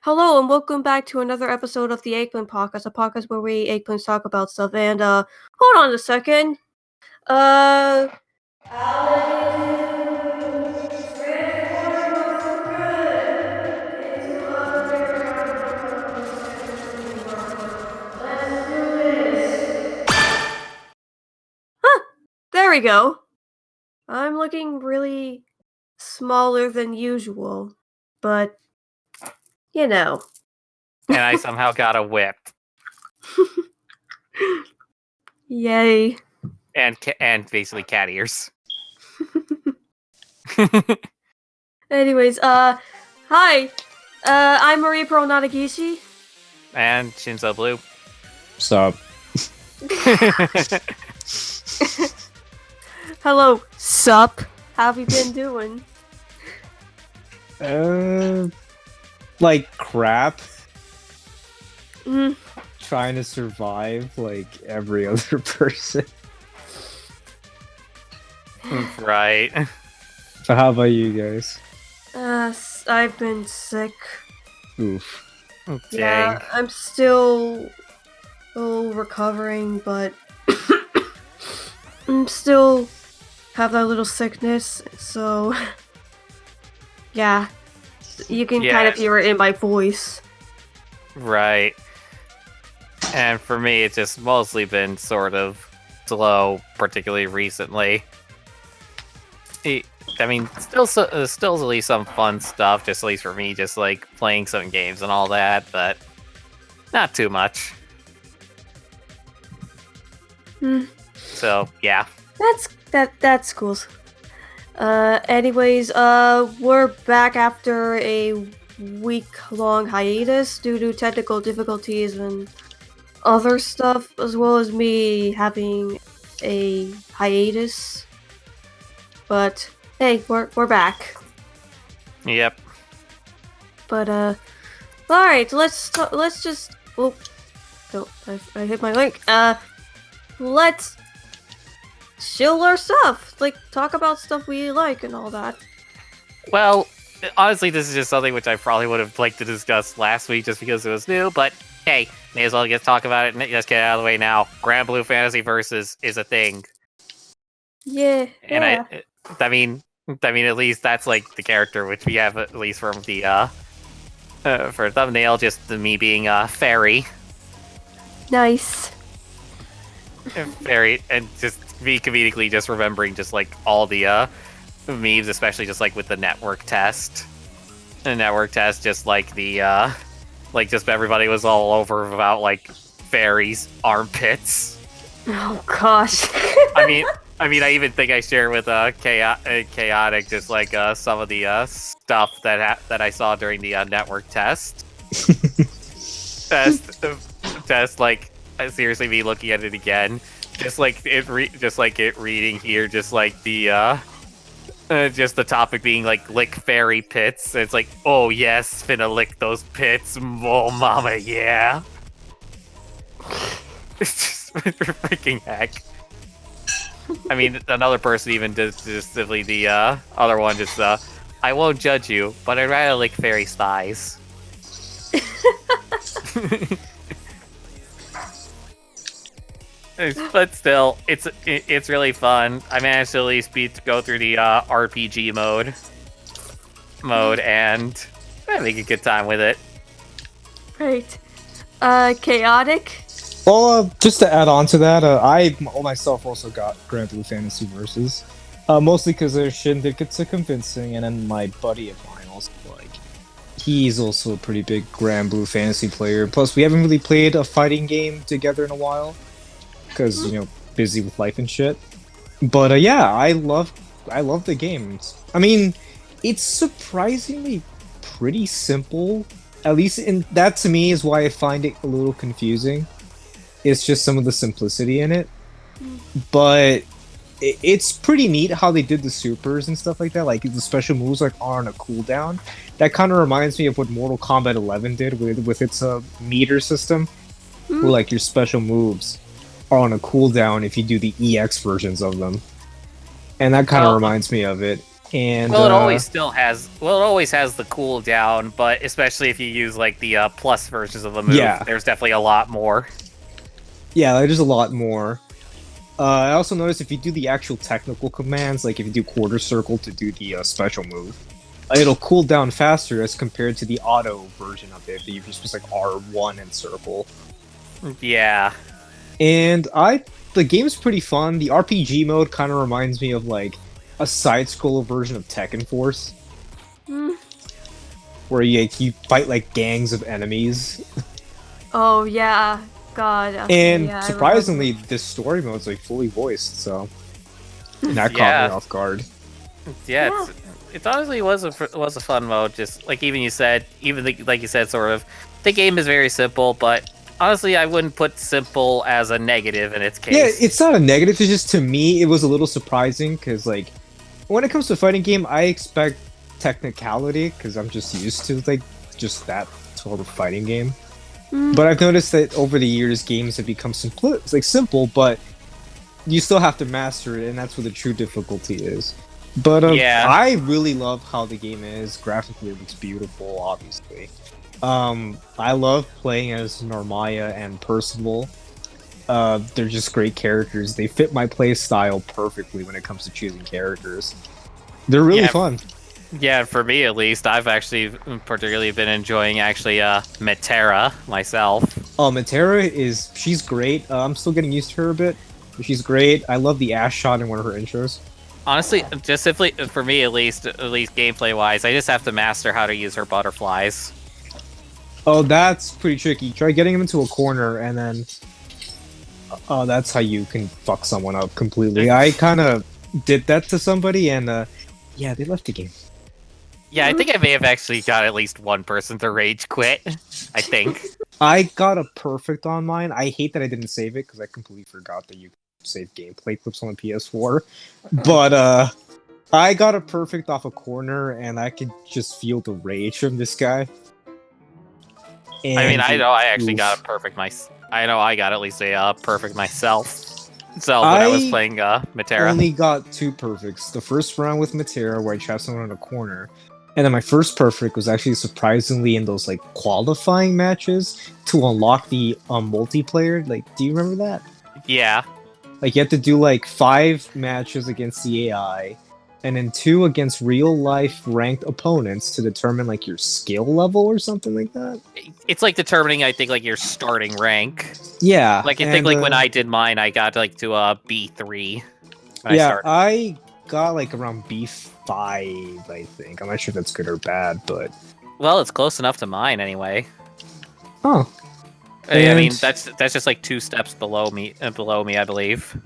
Hello and welcome back to another episode of the Eggplant Podcast, a podcast where we Eggplants talk about stuff. And hold on a second. There we go. I'm looking really smaller than usual, but you know. And I somehow got a whip. Yay. And basically cat ears. Anyways, hi. I'm Maria Pearl Nanagishi. And Shinzo Blue. Sup? Hello, sup? How have you been doing? Like crap. Mm. Trying to survive like every other person. Right. So how about you guys? I've been sick. Oof. Dang. Yeah, I'm still recovering, but I'm still have that little sickness, so yeah, you can kind of hear it in my voice. Right. And for me, it's just mostly been sort of slow, particularly recently. I mean, still at least some fun stuff, just at least for me, just like playing some games and all that, but not too much. So, yeah. That's cool. Anyways, we're back after a week-long hiatus due to technical difficulties and other stuff, as well as me having a hiatus. But hey, we're back. Yep. But all right, let's just. Oh, I hit my link. Let's chill our stuff. Like talk about stuff we like and all that. Well, honestly, this is just something which I probably would have liked to discuss last week just because it was new, but hey, may as well just talk about it and just get it out of the way now. Grand Blue Fantasy Versus is a thing. Yeah. And I mean, at least that's like the character which we have at least from the for thumbnail, just me being fairy. Nice. Fairy, and just me comedically just remembering just like all the memes, especially just like with the network test. The network test, just like the like just everybody was all over about like fairies' armpits. Oh gosh. I even think I shared with chaotic just like some of the stuff that I saw during the network test. test like seriously me looking at it again, just like it reading here, just like the just the topic being like lick fairy pits. It's like, oh yes, finna lick those pits, oh mama, yeah. It's just freaking heck. I mean, another person even just simply the other one just I won't judge you, but I'd rather lick fairy's thighs. But still, it's really fun. I managed to at least go through the RPG mode, and having a good time with it. Right. Chaotic. Well, just to add on to that, I myself also got Grand Blue Fantasy Versus, mostly because their syndicates are convincing, and then my buddy of mine also he's also a pretty big Grand Blue Fantasy player. Plus, we haven't really played a fighting game together in a while. Because busy with life and shit. But yeah, I love the game. I mean, it's surprisingly pretty simple. At least in that, to me, is why I find it a little confusing. It's just some of the simplicity in it. But it's pretty neat how they did the supers and stuff like that. Like the special moves are on a cooldown. That kind of reminds me of what Mortal Kombat 11 did with its meter system. Where like your special moves are on a cooldown if you do the EX versions of them. And that kind of reminds me of it. And Well, it always still has. Well, it always has the cooldown, but especially if you use like the plus versions of the move, Yeah. there's definitely a lot more. yeah, there's a lot more. I also noticed if you do the actual technical commands, like if you do quarter circle to do the special move, it'll cool down faster as compared to the auto version of it that you just like R1 and circle. Yeah. And the game's pretty fun. The RPG mode kind of reminds me of like a side-scroller version of Tekken Force, where you fight like gangs of enemies. Oh yeah, God. And yeah, I surprisingly, remember. this story mode's like fully voiced, so that caught Yeah. me off guard. Yeah, it honestly was a fun mode. Just like even you said, like you said, sort of, the game is very simple, but honestly, I wouldn't put simple as a negative in its case. Yeah, it's not a negative. It's just to me, it was a little surprising because like when it comes to a fighting game, I expect technicality because I'm just used to like just that sort of fighting game. But I've noticed that over the years, games have become simple, but you still have to master it, and that's where the true difficulty is. But Yeah. I really love how the game is. Graphically, it looks beautiful, obviously. I love playing as Narmaya and Percival. They're just great characters. They fit my play style perfectly when it comes to choosing characters. They're really fun. Yeah, for me at least, I've actually particularly been enjoying Metera myself. Oh, Matera she's great. I'm still getting used to her a bit. But she's great. I love the ass shot in one of her intros. Honestly, just simply for me at least gameplay wise, I just have to master how to use her butterflies. Oh, that's pretty tricky. Try getting him into a corner and then... Oh, that's how you can fuck someone up completely. I kind of did that to somebody and yeah, they left the game. Yeah, I think I may have actually got at least one person to rage quit. I think. I got a perfect on mine. I hate that I didn't save it because I completely forgot that you can save gameplay clips on the PS4. But I got a perfect off a corner and I could just feel the rage from this guy. And I mean, I know I actually oof. got a perfect I know I got at least a perfect myself. So when I was playing Metera. Only got 2 perfects. The first round with Matera where I trapped someone in a corner. And then my first perfect was actually surprisingly in those like qualifying matches to unlock the multiplayer. Like, do you remember that? Yeah. Like you have to do like 5 matches against the AI, and then 2 against real life ranked opponents to determine like your skill level or something like that. It's like determining, I think, like your starting rank. Yeah. Like I think like when I did mine, I got like to B3. Yeah, I got like around B5, I think. I'm not sure if that's good or bad, but well, it's close enough to mine anyway. Oh. I mean, that's just like 2 steps below me, I believe.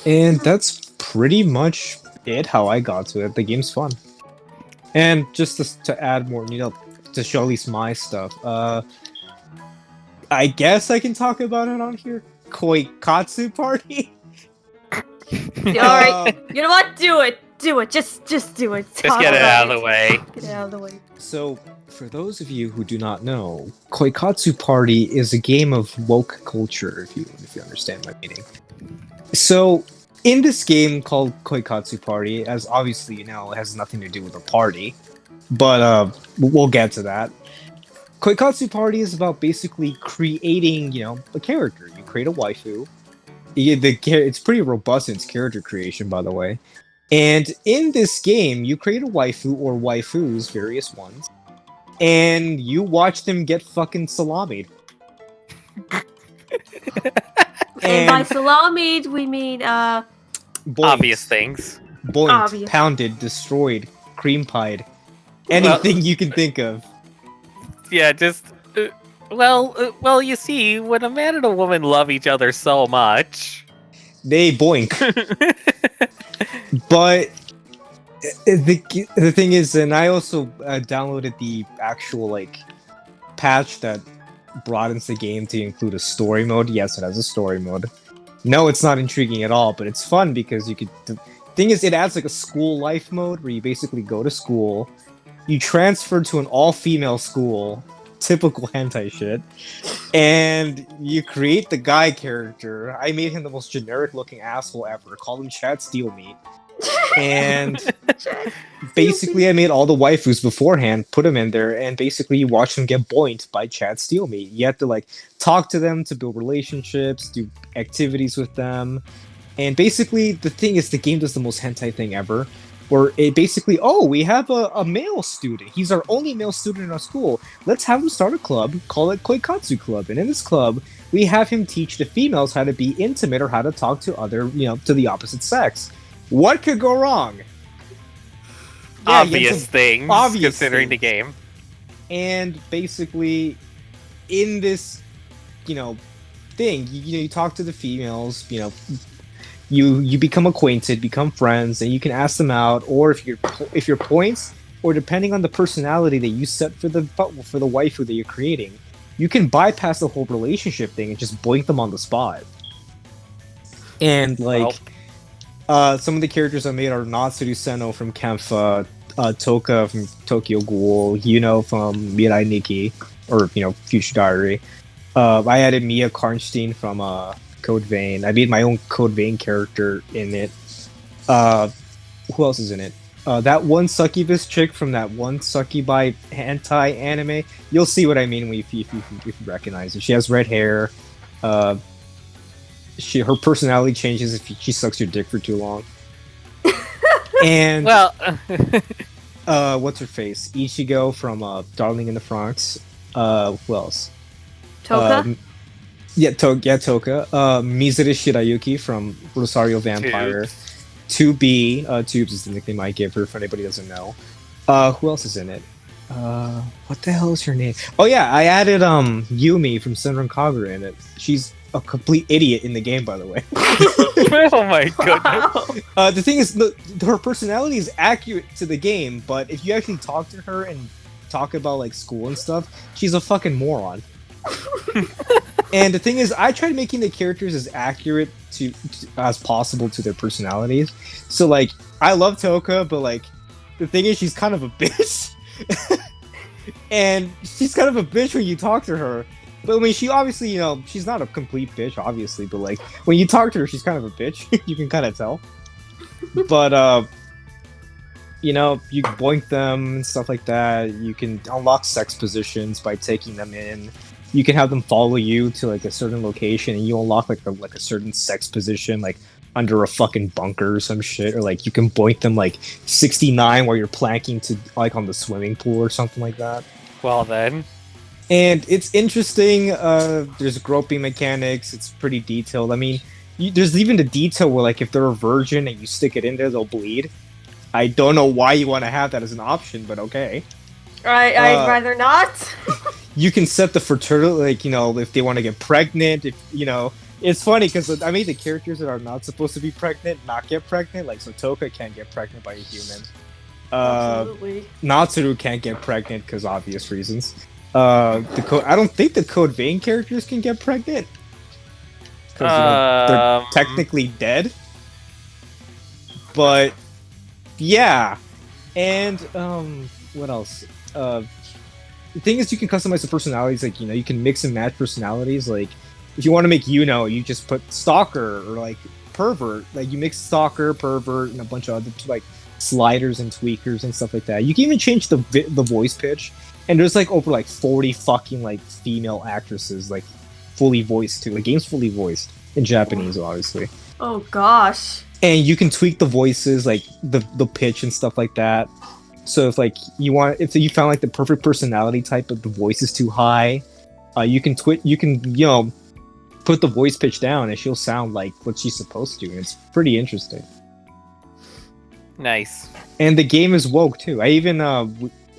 And that's pretty much it. How I got to it. The game's fun, and just to add more, to show at least my stuff. I guess I can talk about it on here. Koikatsu Party. Alright, you know what? Do it. Just do it. Just get it out of the way. Get it out of the way. So, for those of you who do not know, Koikatsu Party is a game of woke culture, if you understand my meaning. So, in this game called Koikatsu Party, as obviously you know, it has nothing to do with a party, but we'll get to that. Koikatsu Party is about basically creating, a character. You create a waifu. It's pretty robust in its character creation, by the way. And in this game, you create a waifu or waifus, various ones, and you watch them get fucking salamied. And by salamied, we mean Boinked, Obvious things. boinked, Obvious. pounded, destroyed, cream pied, anything you can think of. Yeah, just well, you see, when a man and a woman love each other so much, They boink. But the thing is, and I also downloaded the actual patch that broadens the game to include a story mode. Yes, it has a story mode. No, it's not intriguing at all, but it's fun because you could. The thing is, it adds a school life mode where you basically go to school, you transfer to an all-female school, typical hentai shit, and you create the guy character. I made him the most generic-looking asshole ever. Call him Chad Steelmeat. And Jack, basically, I made all the waifus beforehand, put them in there, and basically you watch them get boinked by Chad Steelmeat. You have to like talk to them to build relationships, do activities with them, and basically the thing is the game does the most hentai thing ever, where it basically, oh, we have a male student. He's our only male student in our school. Let's have him start a club, call it Koikatsu Club, and in this club we have him teach the females how to be intimate or how to talk to other, to the opposite sex. What could go wrong? Yeah, Obvious things, considering the game. And basically, in this, thing, you talk to the females, you become acquainted, become friends, and you can ask them out, or if your points, or depending on the personality that you set for the waifu that you're creating, you can bypass the whole relationship thing and just boink them on the spot. And some of the characters I made are Natsuru Seno from Kempha, Toka from Tokyo Ghoul, Yuno from Mirai Nikki, or Future Diary. I added Mia Karnstein from Code Vein. I made my own Code Vein character in it. Who else is in it? That one succubus chick from that one succubi hentai anime. You'll see what I mean if you recognize it. She has red hair. Her personality changes if she sucks your dick for too long. And what's her face? Ichigo from Darling in the Franxx. Who else? Toka? Toka. Mizuru Shirayuki from Rosario Vampire. 2B. Tubes is the nickname I give her, if anybody doesn't know. Who else is in it? What the hell is her name? Oh yeah, I added Yumi from Senran Kagura in it. She's a complete idiot in the game, by the way. Oh my goodness. Wow. The thing is, her personality is accurate to the game, but if you actually talk to her and talk about like school and stuff, she's a fucking moron. And the thing is, I tried making the characters as accurate as possible to their personalities. So like, I love Toka, but like, the thing is, she's kind of a bitch. And she's kind of a bitch when you talk to her. But I mean, she obviously, she's not a complete bitch, obviously. But like, when you talk to her, she's kind of a bitch. You can kind of tell. But you can boink them and stuff like that. You can unlock sex positions by taking them in. You can have them follow you to like a certain location, and you unlock like a certain sex position, like under a fucking bunker or some shit, or like you can boink them like 69 while you're planking to like on the swimming pool or something like that. Well then. And it's interesting. There's groping mechanics. It's pretty detailed. I mean, there's even the detail where like if they're a virgin and you stick it in there, they'll bleed. I don't know why you want to have that as an option, but okay. I'd rather not. You can set the fertility, like, if they want to get pregnant, it's funny because I made the characters that are not supposed to be pregnant not get pregnant. Like, so Toka can't get pregnant by a human. Absolutely. Natsuru can't get pregnant because obvious reasons. I don't think the Code Vein characters can get pregnant because they're technically dead. But yeah, and what else? The thing is, you can customize the personalities. Like, you can mix and match personalities. Like, if you want to make you just put stalker or like pervert. Like, you mix stalker, pervert, and a bunch of other like sliders and tweakers and stuff like that. You can even change the voice pitch. And there's like over like 40 fucking like female actresses like fully voiced too. The game's fully voiced in Japanese, obviously. Oh gosh. And you can tweak the voices, like the pitch and stuff like that. So if like if you found like the perfect personality type, but the voice is too high, you can put the voice pitch down and she'll sound like what she's supposed to. And it's pretty interesting. Nice. And the game is woke too. I even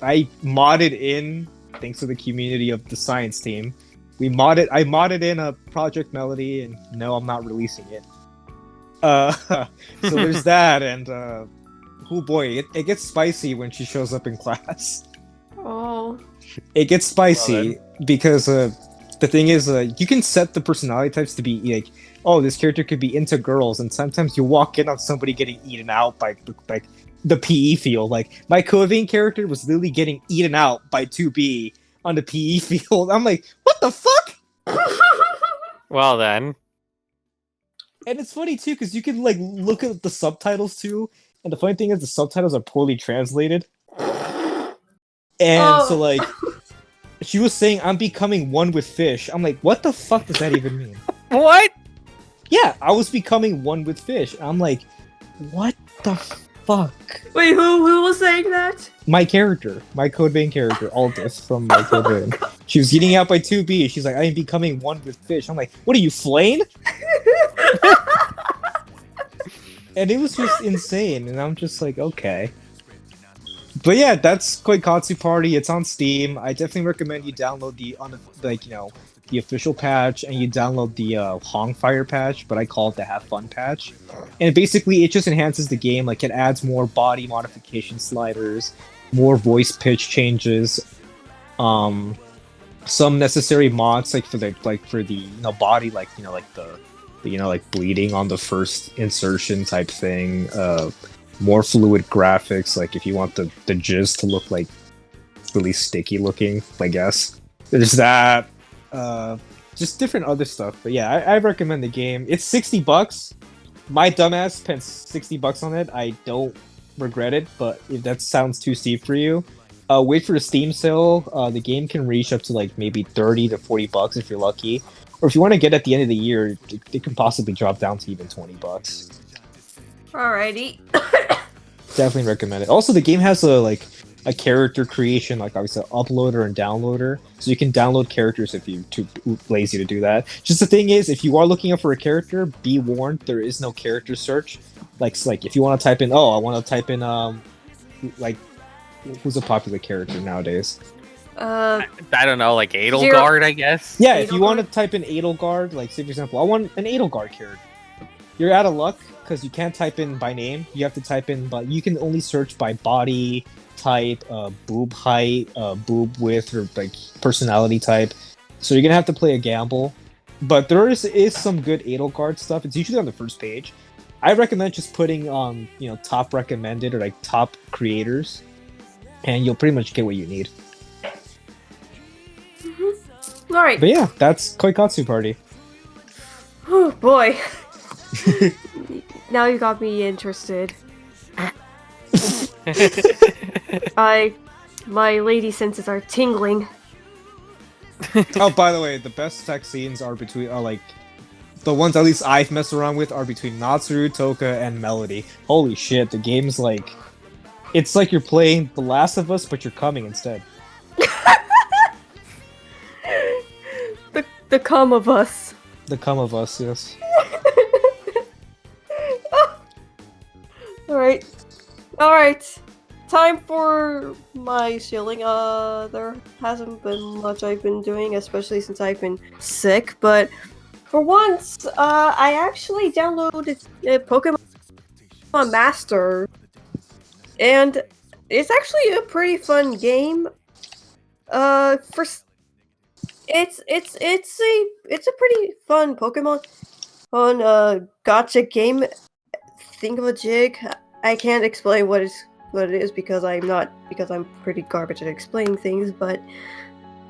I modded in, thanks to the community of the science team. I modded in a Project Melody, and no, I'm not releasing it. So there's that, and oh boy, it gets spicy when she shows up in class. Oh. It gets spicy because the thing is, you can set the personality types to be like, oh, this character could be into girls, and sometimes you walk in on somebody getting eaten out by the PE field. Like, my Code Vein character was literally getting eaten out by 2B on the PE field. I'm like, what the fuck? Well then. And it's funny too, because you can like look at the subtitles too, And the funny thing is, the subtitles are poorly translated. And so, Oh. like, she was saying, I'm becoming one with fish. I'm like, what the fuck does that even mean? What? Yeah, I was becoming one with fish. I'm like, what the fuck? Wait, who was saying that? My character, my code vein character, Aldous from my code vein. She was getting out by 2B. She's like, I am becoming one with fish. I'm like, what are you, Flame? And it was just insane. And I'm just like, okay. But yeah, that's Koikatsu Party. It's on Steam. I definitely recommend you download the official patch, and you download the Hongfire patch, but I call it the Have Fun patch. And basically, it just enhances the game. Like, it adds more body modification sliders, more voice pitch changes, some necessary mods for the body, like bleeding on the first insertion type thing. More fluid graphics, like if you want the jizz to look like really sticky looking, I guess. There's that. Just different other stuff. But yeah, I recommend the game. It's $60. My dumbass spent $60 on it. I don't regret it, but if that sounds too steep for you, wait for the Steam sale. The game can reach up to like maybe $30 to $40 if you're lucky. Or if you want to get at the end of the year, it can possibly drop down to even $20. Alrighty. Definitely recommend it. Also, the game has a character creation, like obviously uploader and downloader, so you can download characters if you're too lazy to do that. Just the thing is, if you are looking up for a character, be warned, there is no character search. Like if you want to type in, I want to type in like who's a popular character nowadays? I don't know, like Edelgard, I guess. Yeah, if you Edelgard? want to type in Edelgard, like say for example, I want an Edelgard character. You're out of luck because you can't type in by name. You have to type in, but you can only search by body type, boob height, boob width, or like personality type. So you're gonna have to play a gamble. But there is some good Edelgard stuff. It's usually on the first page. I recommend just putting on top recommended or like top creators, and you'll pretty much get what you need. Alright. But yeah, that's Koikatsu Party. Oh boy. Now you got me interested. My lady senses are tingling. Oh, by the way, the best sex scenes are the ones at least I've messed around with are between Natsuru, Toka, and Melody. Holy shit, the game's it's like you're playing The Last of Us, but you're coming instead. The cum of us. The cum of us, yes. Alright. Time for my shilling. There hasn't been much I've been doing, especially since I've been sick, but for once, I actually downloaded Pokemon Master, and it's actually a pretty fun game. It's a pretty fun Pokemon gotcha game thingamajig. I can't explain what it is because I'm pretty garbage at explaining things, but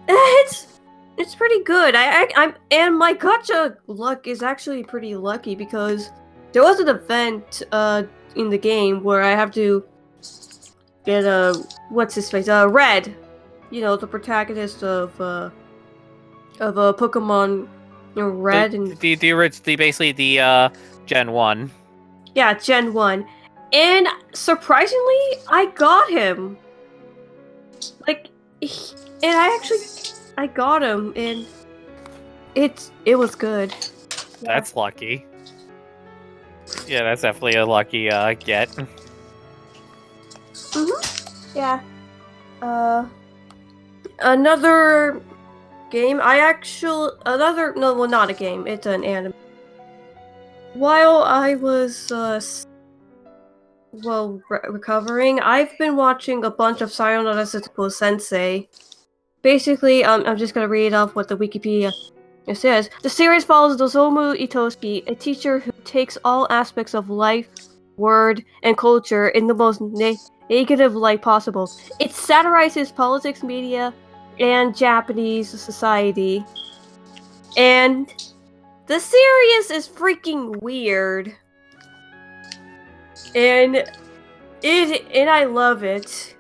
it's pretty good. And my gotcha luck is actually pretty lucky because there was an event in the game where I have to get what's his face, Red, the protagonist of a Pokemon, Red, and basically the Gen 1. Yeah, Gen 1. And surprisingly, I got him. I got him, and it was good. That's lucky. Yeah, that's definitely a lucky get. Yeah. Another game. Not a game. It's an anime. While I was recovering, I've been watching a bunch of Sayonara Zetsubou Sensei. Basically, I'm just gonna read off what the Wikipedia says. The series follows Nozomu Itoshiki, a teacher who takes all aspects of life, word, and culture in the most negative light possible. It satirizes politics, media, and Japanese society. And the series is freaking weird. And and I love it.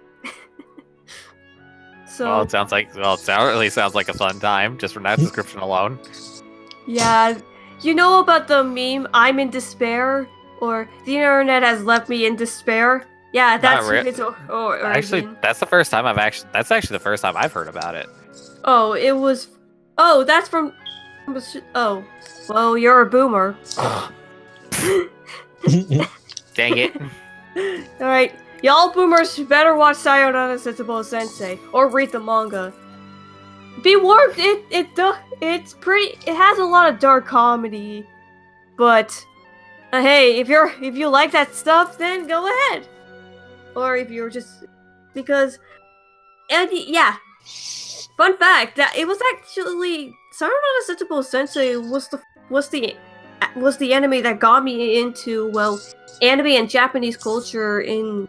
So Well, it really sounds like a fun time just from that description alone. yeah, you know about the meme "I'm in despair" or "The internet has left me in despair." Yeah, that's its Actually, origin. that's actually the first time I've heard about it. Oh, it was. Oh, that's from. Oh, well, you're a boomer. Dang it. All right, y'all boomers better watch Sayonara Zetsubou Sensei or read the manga. Be warned, it's pretty. It has a lot of dark comedy, but hey, if you like that stuff, then go ahead. Or if you're just because, and yeah, fun fact that it was actually Sayonara Zetsubou Sensei was the anime that got me into anime and Japanese culture in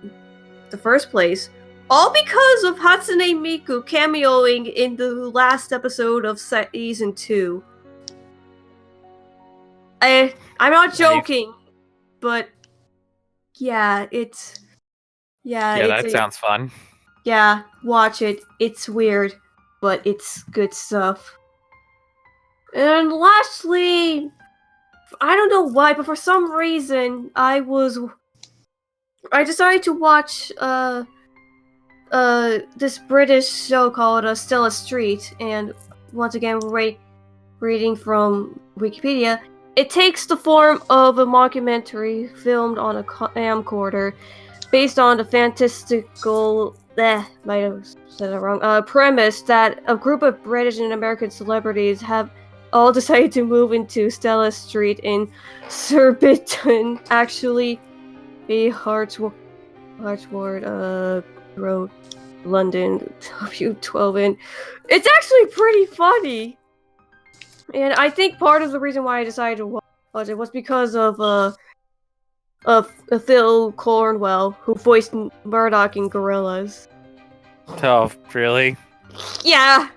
the first place. All because of Hatsune Miku cameoing in the last episode of season 2. I'm not joking, but yeah, That sounds fun. Yeah, watch it. It's weird, but it's good stuff. And lastly, I don't know why, but for some reason I decided to watch this British show called Stella Street, and once again reading from Wikipedia, it takes the form of a mockumentary filmed on a camcorder based on the fantastical might have said it wrong premise that a group of British and American celebrities have all decided to move into Stella Street in Surbiton, actually a Hartswood Road, London, W12N. It's actually pretty funny, and I think part of the reason why I decided to watch it was because of Phil Cornwell, who voiced Murdoch in Gorillaz. Oh, really? Yeah.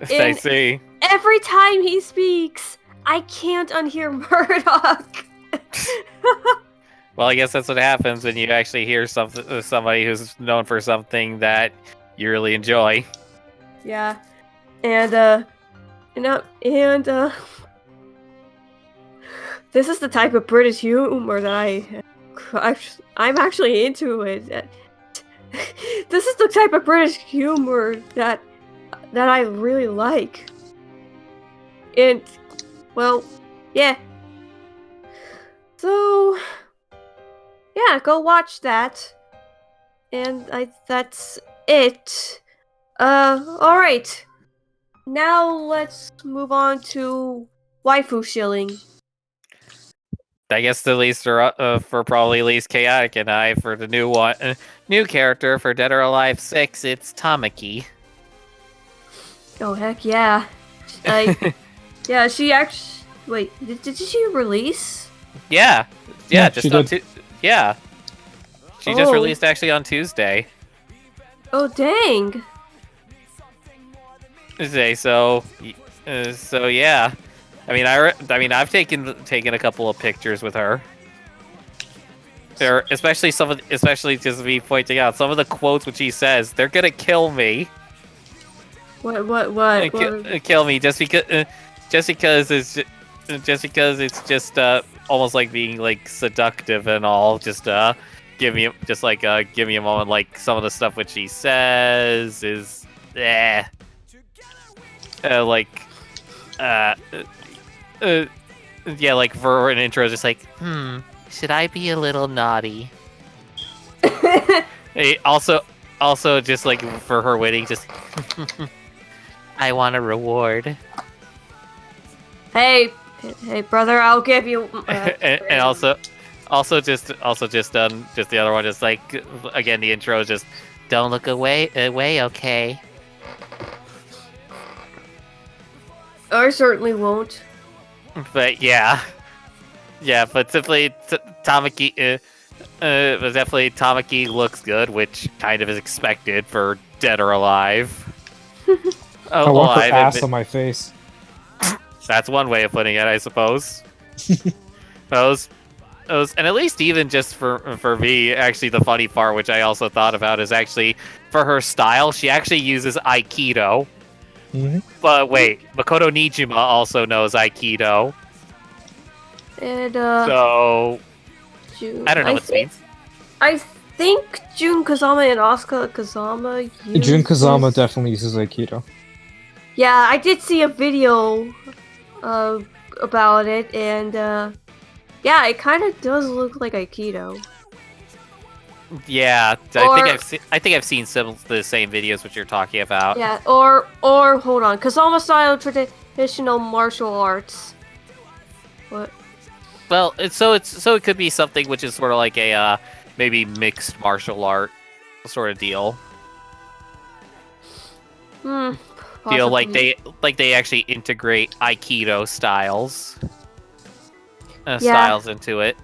I see. Every time he speaks, I can't unhear Murdoch. Well, I guess that's what happens when you actually hear somebody who's known for something that you really enjoy. Yeah, and this is the type of British humor that I'm actually into it. This is the type of British humor that I really like. And well, yeah. So yeah, go watch that. And that's it. All right. Now let's move on to waifu shilling. I guess the least for probably least chaotic, and for the new character for Dead or Alive 6, it's Tamaki. Oh heck yeah! Yeah, she actually. Wait, did she release? Yeah, just on yeah. She just Oh. released actually on Tuesday. Oh dang! So yeah. I mean, I've taken a couple of pictures with her. There, especially just me pointing out some of the quotes which she says. They're gonna kill me. What? Kill me just because it's just almost like being like seductive and all. Just give me a moment. Like some of the stuff which she says is yeah, like for an intro, just like, should I be a little naughty? Hey, also, just like for her wedding, just, I want a reward. Hey, brother, I'll give you. And also just the other one, just like again, the intro is just, don't look away, okay. I certainly won't. But yeah, but simply Tamaki, but definitely Tamaki looks good, which kind of is expected for Dead or Alive. I want her ass on my face. That's one way of putting it, I suppose. and at least even just for me, actually, the funny part, which I also thought about, is actually for her style, she actually uses Aikido. Mhm. But wait, Makoto Nijima also knows Aikido, And so Jun, I don't know what this means. I think Jun Kazama and Asuka Kazama Jun Kazama uses- definitely uses Aikido. Yeah, I did see a video about it, and yeah, it kind of does look like Aikido. Yeah, Or- I think I've seen some of the same videos which you're talking about. Yeah, or hold on, Kazama style traditional martial arts. What? Well, it could be something which is sort of like a maybe mixed martial art sort of deal. Deal like Possibly. they actually integrate Aikido styles Yeah. styles into it.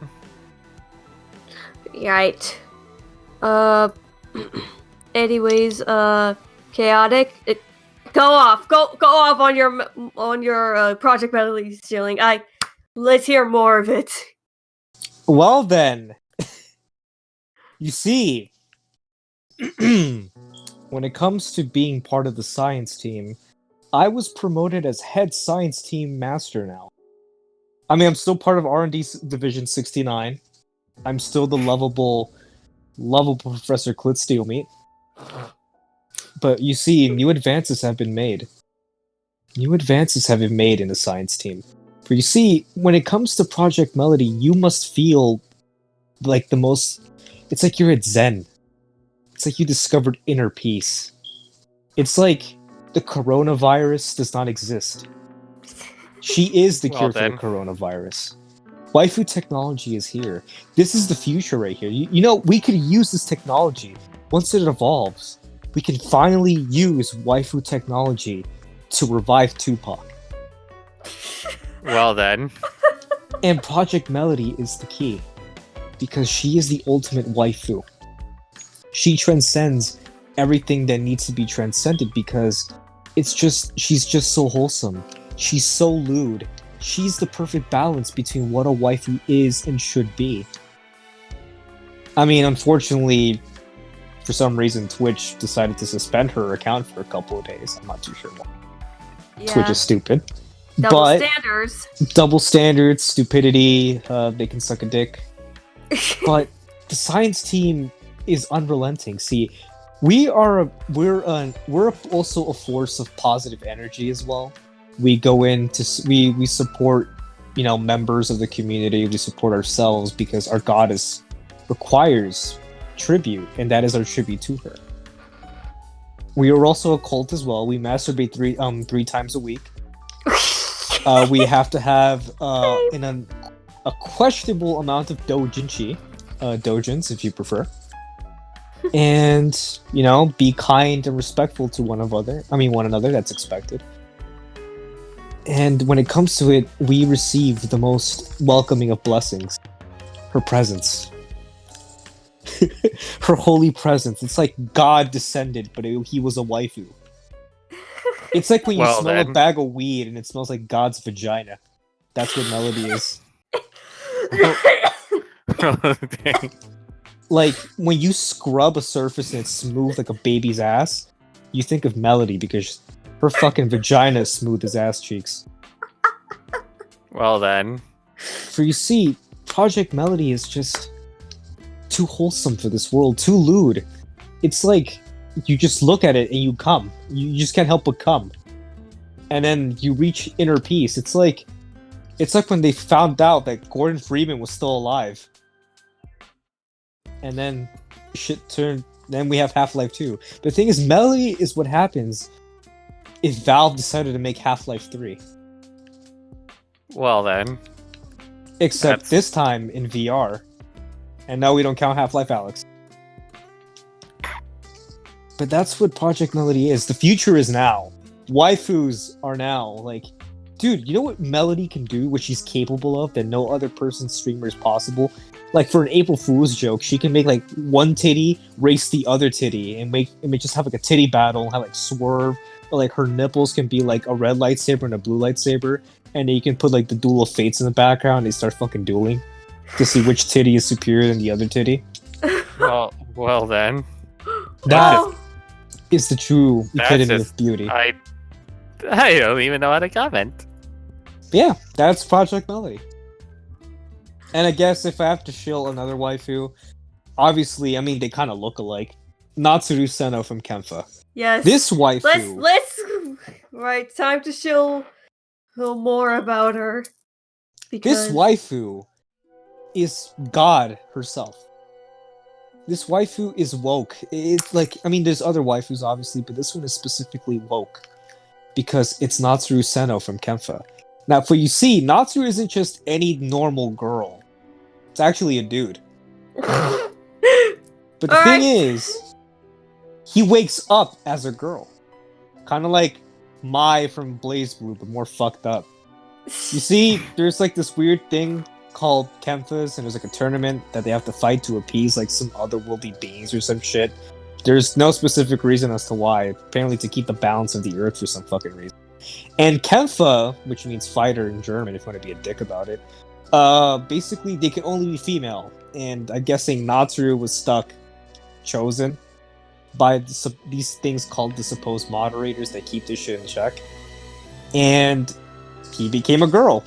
Right. Anyways, chaotic. Go off on your Project Melody stealing. Let's hear more of it. Well then, you see, when it comes to being part of the science team, I was promoted as head science team master now. I mean, I'm still part of R&D Division 69. I'm still the lovable Professor Klitz-Steelmeat. But you see, new advances have been made. New advances have been made in the science team. For you see, when it comes to Project Melody, you must feel like the most... It's like you're at Zen. It's like you discovered inner peace. It's like the coronavirus does not exist. She is the cure for the coronavirus. Waifu technology is here. This is the future right here. You know, we could use this technology. Once it evolves, we can finally use waifu technology to revive Tupac. Well then. And Project Melody is the key. Because she is the ultimate waifu. She transcends everything that needs to be transcended because she's just so wholesome. She's so lewd. She's the perfect balance between what a waifu is and should be. I mean, unfortunately, for some reason, Twitch decided to suspend her account for a couple of days. I'm not too sure why. Yeah. Twitch is stupid. Double but standards. Double standards, stupidity, they can suck a dick. But the science team is unrelenting. See, we're also a force of positive energy as well. We go in to we support, members of the community. We support ourselves because our goddess requires tribute, and that is our tribute to her. We are also a cult as well. We masturbate three times a week. We have to have a questionable amount of doujinshi, dojins if you prefer, and be kind and respectful to one another. That's expected. And when it comes to it, we receive the most welcoming of blessings. Her presence. Her holy presence. It's like God descended, but he was a waifu. It's like when you smell a bag of weed and it smells like God's vagina. That's what Melody is. Like, when you scrub a surface and it's smooth like a baby's ass, you think of Melody because her fucking vagina is smooth as ass cheeks. Well then. For you see, Project Melody is just too wholesome for this world, too lewd. It's like, you just look at it and you come. You just can't help but come. And then you reach inner peace. It's like when they found out that Gordon Freeman was still alive. And then shit turned. Then we have Half-Life 2. But the thing is, Melody is what happens if Valve decided to make Half-Life 3. Well then. Except this time in VR. And no, we don't count Half-Life Alyx. But that's what Project Melody is. The future is now. Waifus are now. Like, dude, you know what Melody can do, what she's capable of, that no other person's streamer is possible? Like, for an April Fool's joke, she can make, like, one titty race the other titty and make just have, like, a titty battle and have, like, swerve. Or, like, her nipples can be, like, a red lightsaber and a blue lightsaber. And then you can put, like, the Duel of Fates in the background and they start fucking dueling. to see which titty is superior than the other titty. Well then. That Oh, is the true That's epitome just- of beauty. I don't even know how to comment. Yeah, that's Project Melody. And I guess if I have to shill another waifu, obviously, I mean, they kind of look alike. Natsuru Seno from Kenfa. yes. This waifu, Let's right. Time to show a little more about her. Because this waifu is God herself. This waifu is woke. It's like, I mean, there's other waifus obviously, but this one is specifically woke because it's Natsuru Seno from Kenfa. Now, for you see, Natsuru isn't just any normal girl. It's actually a dude. But the Alright. thing is, he wakes up as a girl. Kind of like Mai from Blaze Blue, but more fucked up. You see, there's like this weird thing called Kenfas, and there's like a tournament that they have to fight to appease like some otherworldly beings or some shit. There's no specific reason as to why. Apparently to keep the balance of the earth for some fucking reason. And Kenfa, which means fighter in German if you want to be a dick about it, basically they can only be female. And I'm guessing Natsuru was chosen by these things called the supposed moderators that keep this shit in check. And he became a girl.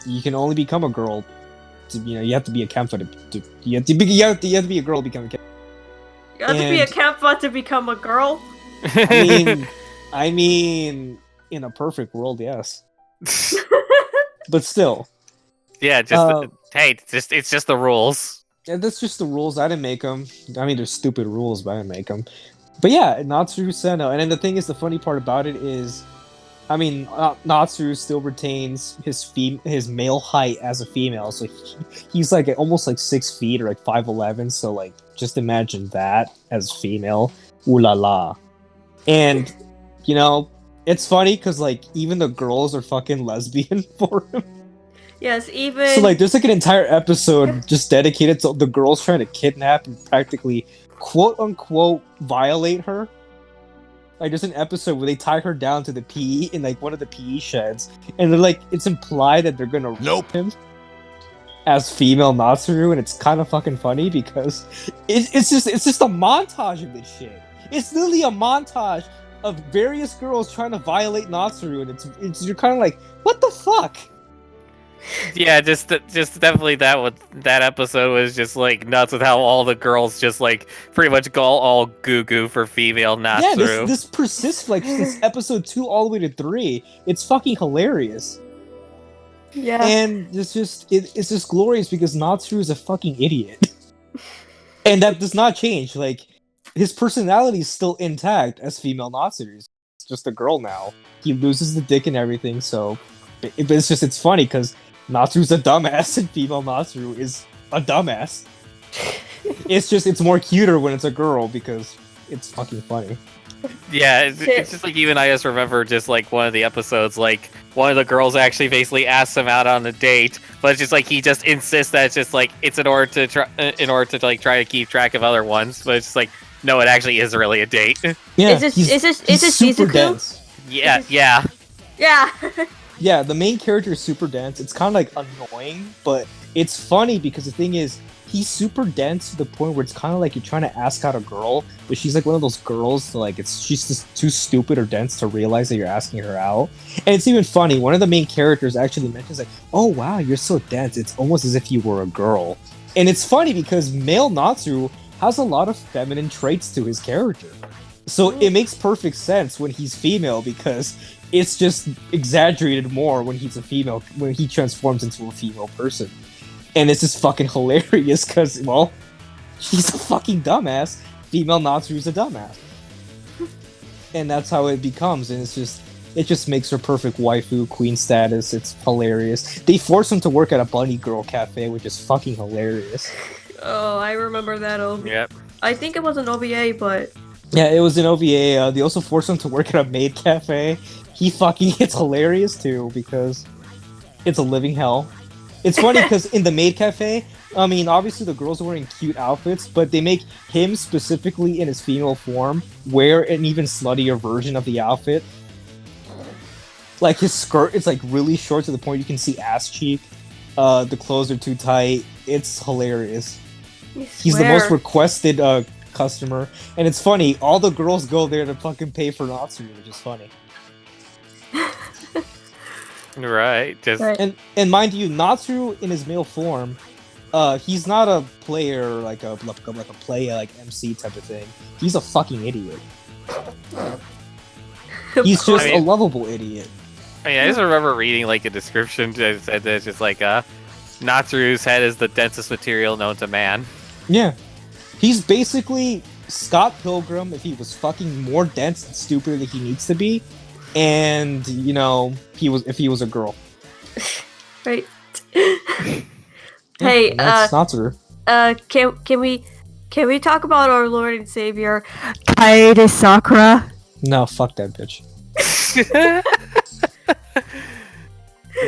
You can only become a girl. You have to be a Kenfa you have to be a girl to become a Kenfa. You have to be a Kenfa to become a girl. I mean, in a perfect world, yes. But still. Yeah, it's just the rules. Yeah, that's just the rules. I didn't make them. I mean, they're stupid rules, but I didn't make them. But yeah, Natsuru Seno. And then the thing is, the funny part about it is, I mean, Natsuru still retains his male height as a female, so he's like almost like 6 feet or like 5'11". So like, just imagine that as female. Ooh la la. And you know, it's funny because like even the girls are fucking lesbian for him. Yes, even So like, there's like an entire episode just dedicated to the girls trying to kidnap and practically quote unquote violate her. Like, there's an episode where they tie her down to the PE in like one of the PE sheds, and they're like, it's implied that they're gonna rope him as female Natsuru, and it's kind of fucking funny because it's just a montage of this shit. It's literally a montage of various girls trying to violate Natsuru, and it's you're kind of like, what the fuck? Yeah, just definitely that episode was just like nuts with how all the girls just like pretty much go all goo goo for female Natsuru. Yeah, this persists like this episode 2 all the way to 3. It's fucking hilarious. yeah. And it's just glorious because Natsuru is a fucking idiot. And that does not change. Like, his personality is still intact as female Natsuru. It's just a girl now. He loses the dick and everything, so but it's funny because Natsuru's a dumbass and female Natsuru is a dumbass. It's more cuter when it's a girl because it's fucking funny. Yeah, it's just like, even I just remember just like one of the episodes, like one of the girls actually basically asks him out on a date, but it's just like he just insists that it's just like it's in order to try to keep track of other ones, but it's just like, no, it actually is really a date. Yeah, Is he's this super Shizuku? dense. Yeah. Yeah. Yeah, the main character is super dense. It's kind of like annoying, but it's funny because the thing is, he's super dense to the point where it's kind of like you're trying to ask out a girl, but she's like one of those girls, so like she's just too stupid or dense to realize that you're asking her out. And it's even funny. One of the main characters actually mentions like, "Oh wow, you're so dense. It's almost as if you were a girl." And it's funny because male Natsuru has a lot of feminine traits to his character, so it makes perfect sense when he's female because it's just exaggerated more when he's a female, when he transforms into a female person. And it's just fucking hilarious because, well, she's a fucking dumbass. Female Natsuru's a dumbass. And that's how it becomes, and it just makes her perfect waifu, queen status. It's hilarious. They force him to work at a bunny girl cafe, which is fucking hilarious. Oh, I remember that OVA. Yep. I think it was an OVA, but Yeah, it was an OVA. They also force him to work at a maid cafe. It's hilarious too because it's a living hell. It's funny because in the maid cafe, I mean, obviously the girls are wearing cute outfits, but they make him specifically in his female form wear an even sluttier version of the outfit. Like his skirt is like really short to the point you can see ass cheek. The clothes are too tight. It's hilarious. I He's the most swear. requested customer, and it's funny. All the girls go there to fucking pay for Natsuru, which is funny. Right. Just Right. And mind you, Natsuru in his male form, he's not a player like a player like MC type of thing. He's a fucking idiot. He's Of course. just I mean- a lovable idiot. I mean, I just remember reading like a description that said that it's just like Natsuru's head is the densest material known to man. Yeah, he's basically Scott Pilgrim if he was fucking more dense and stupider than he needs to be, and you know if he was a girl. Right. Yeah, Hey, and that's Natsuru. can we talk about our Lord and Savior, Kaede Sakura? No, fuck that bitch.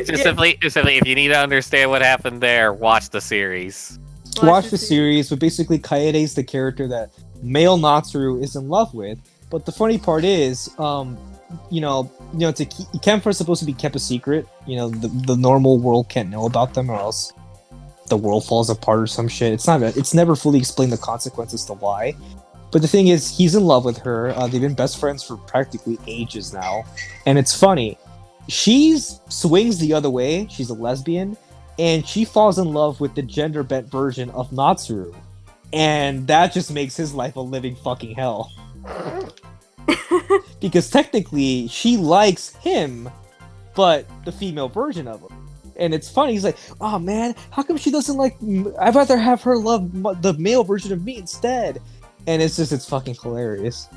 Just simply, if you need to understand what happened there, watch the series. Watch the series, but basically Kaede's the character that male Natsuru is in love with. But the funny part is, Kenpa is supposed to be kept a secret. You know, the normal world can't know about them, or else the world falls apart or some shit. It's never fully explained the consequences to why. But the thing is, he's in love with her. They've been best friends for practically ages now, and it's funny. She swings the other way. She's a lesbian, and she falls in love with the gender-bent version of Natsuru, and that just makes his life a living fucking hell. Because technically, she likes him, but the female version of him. And it's funny. He's like, "Oh man, how come she doesn't like? I'd rather have her love the male version of me instead." And it's fucking hilarious.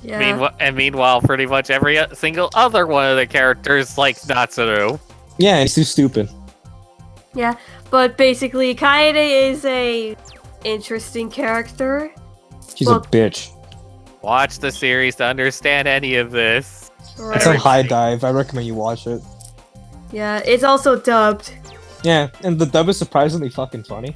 Yeah. Meanwhile, pretty much every single other one of the characters likes Natsuru. Yeah, he's too stupid. Yeah, but basically, Kaede is a interesting character. She's Well- a bitch. Watch the series to understand any of this. Right. It's on High Dive. I recommend you watch it. Yeah, it's also dubbed. Yeah, and the dub is surprisingly fucking funny.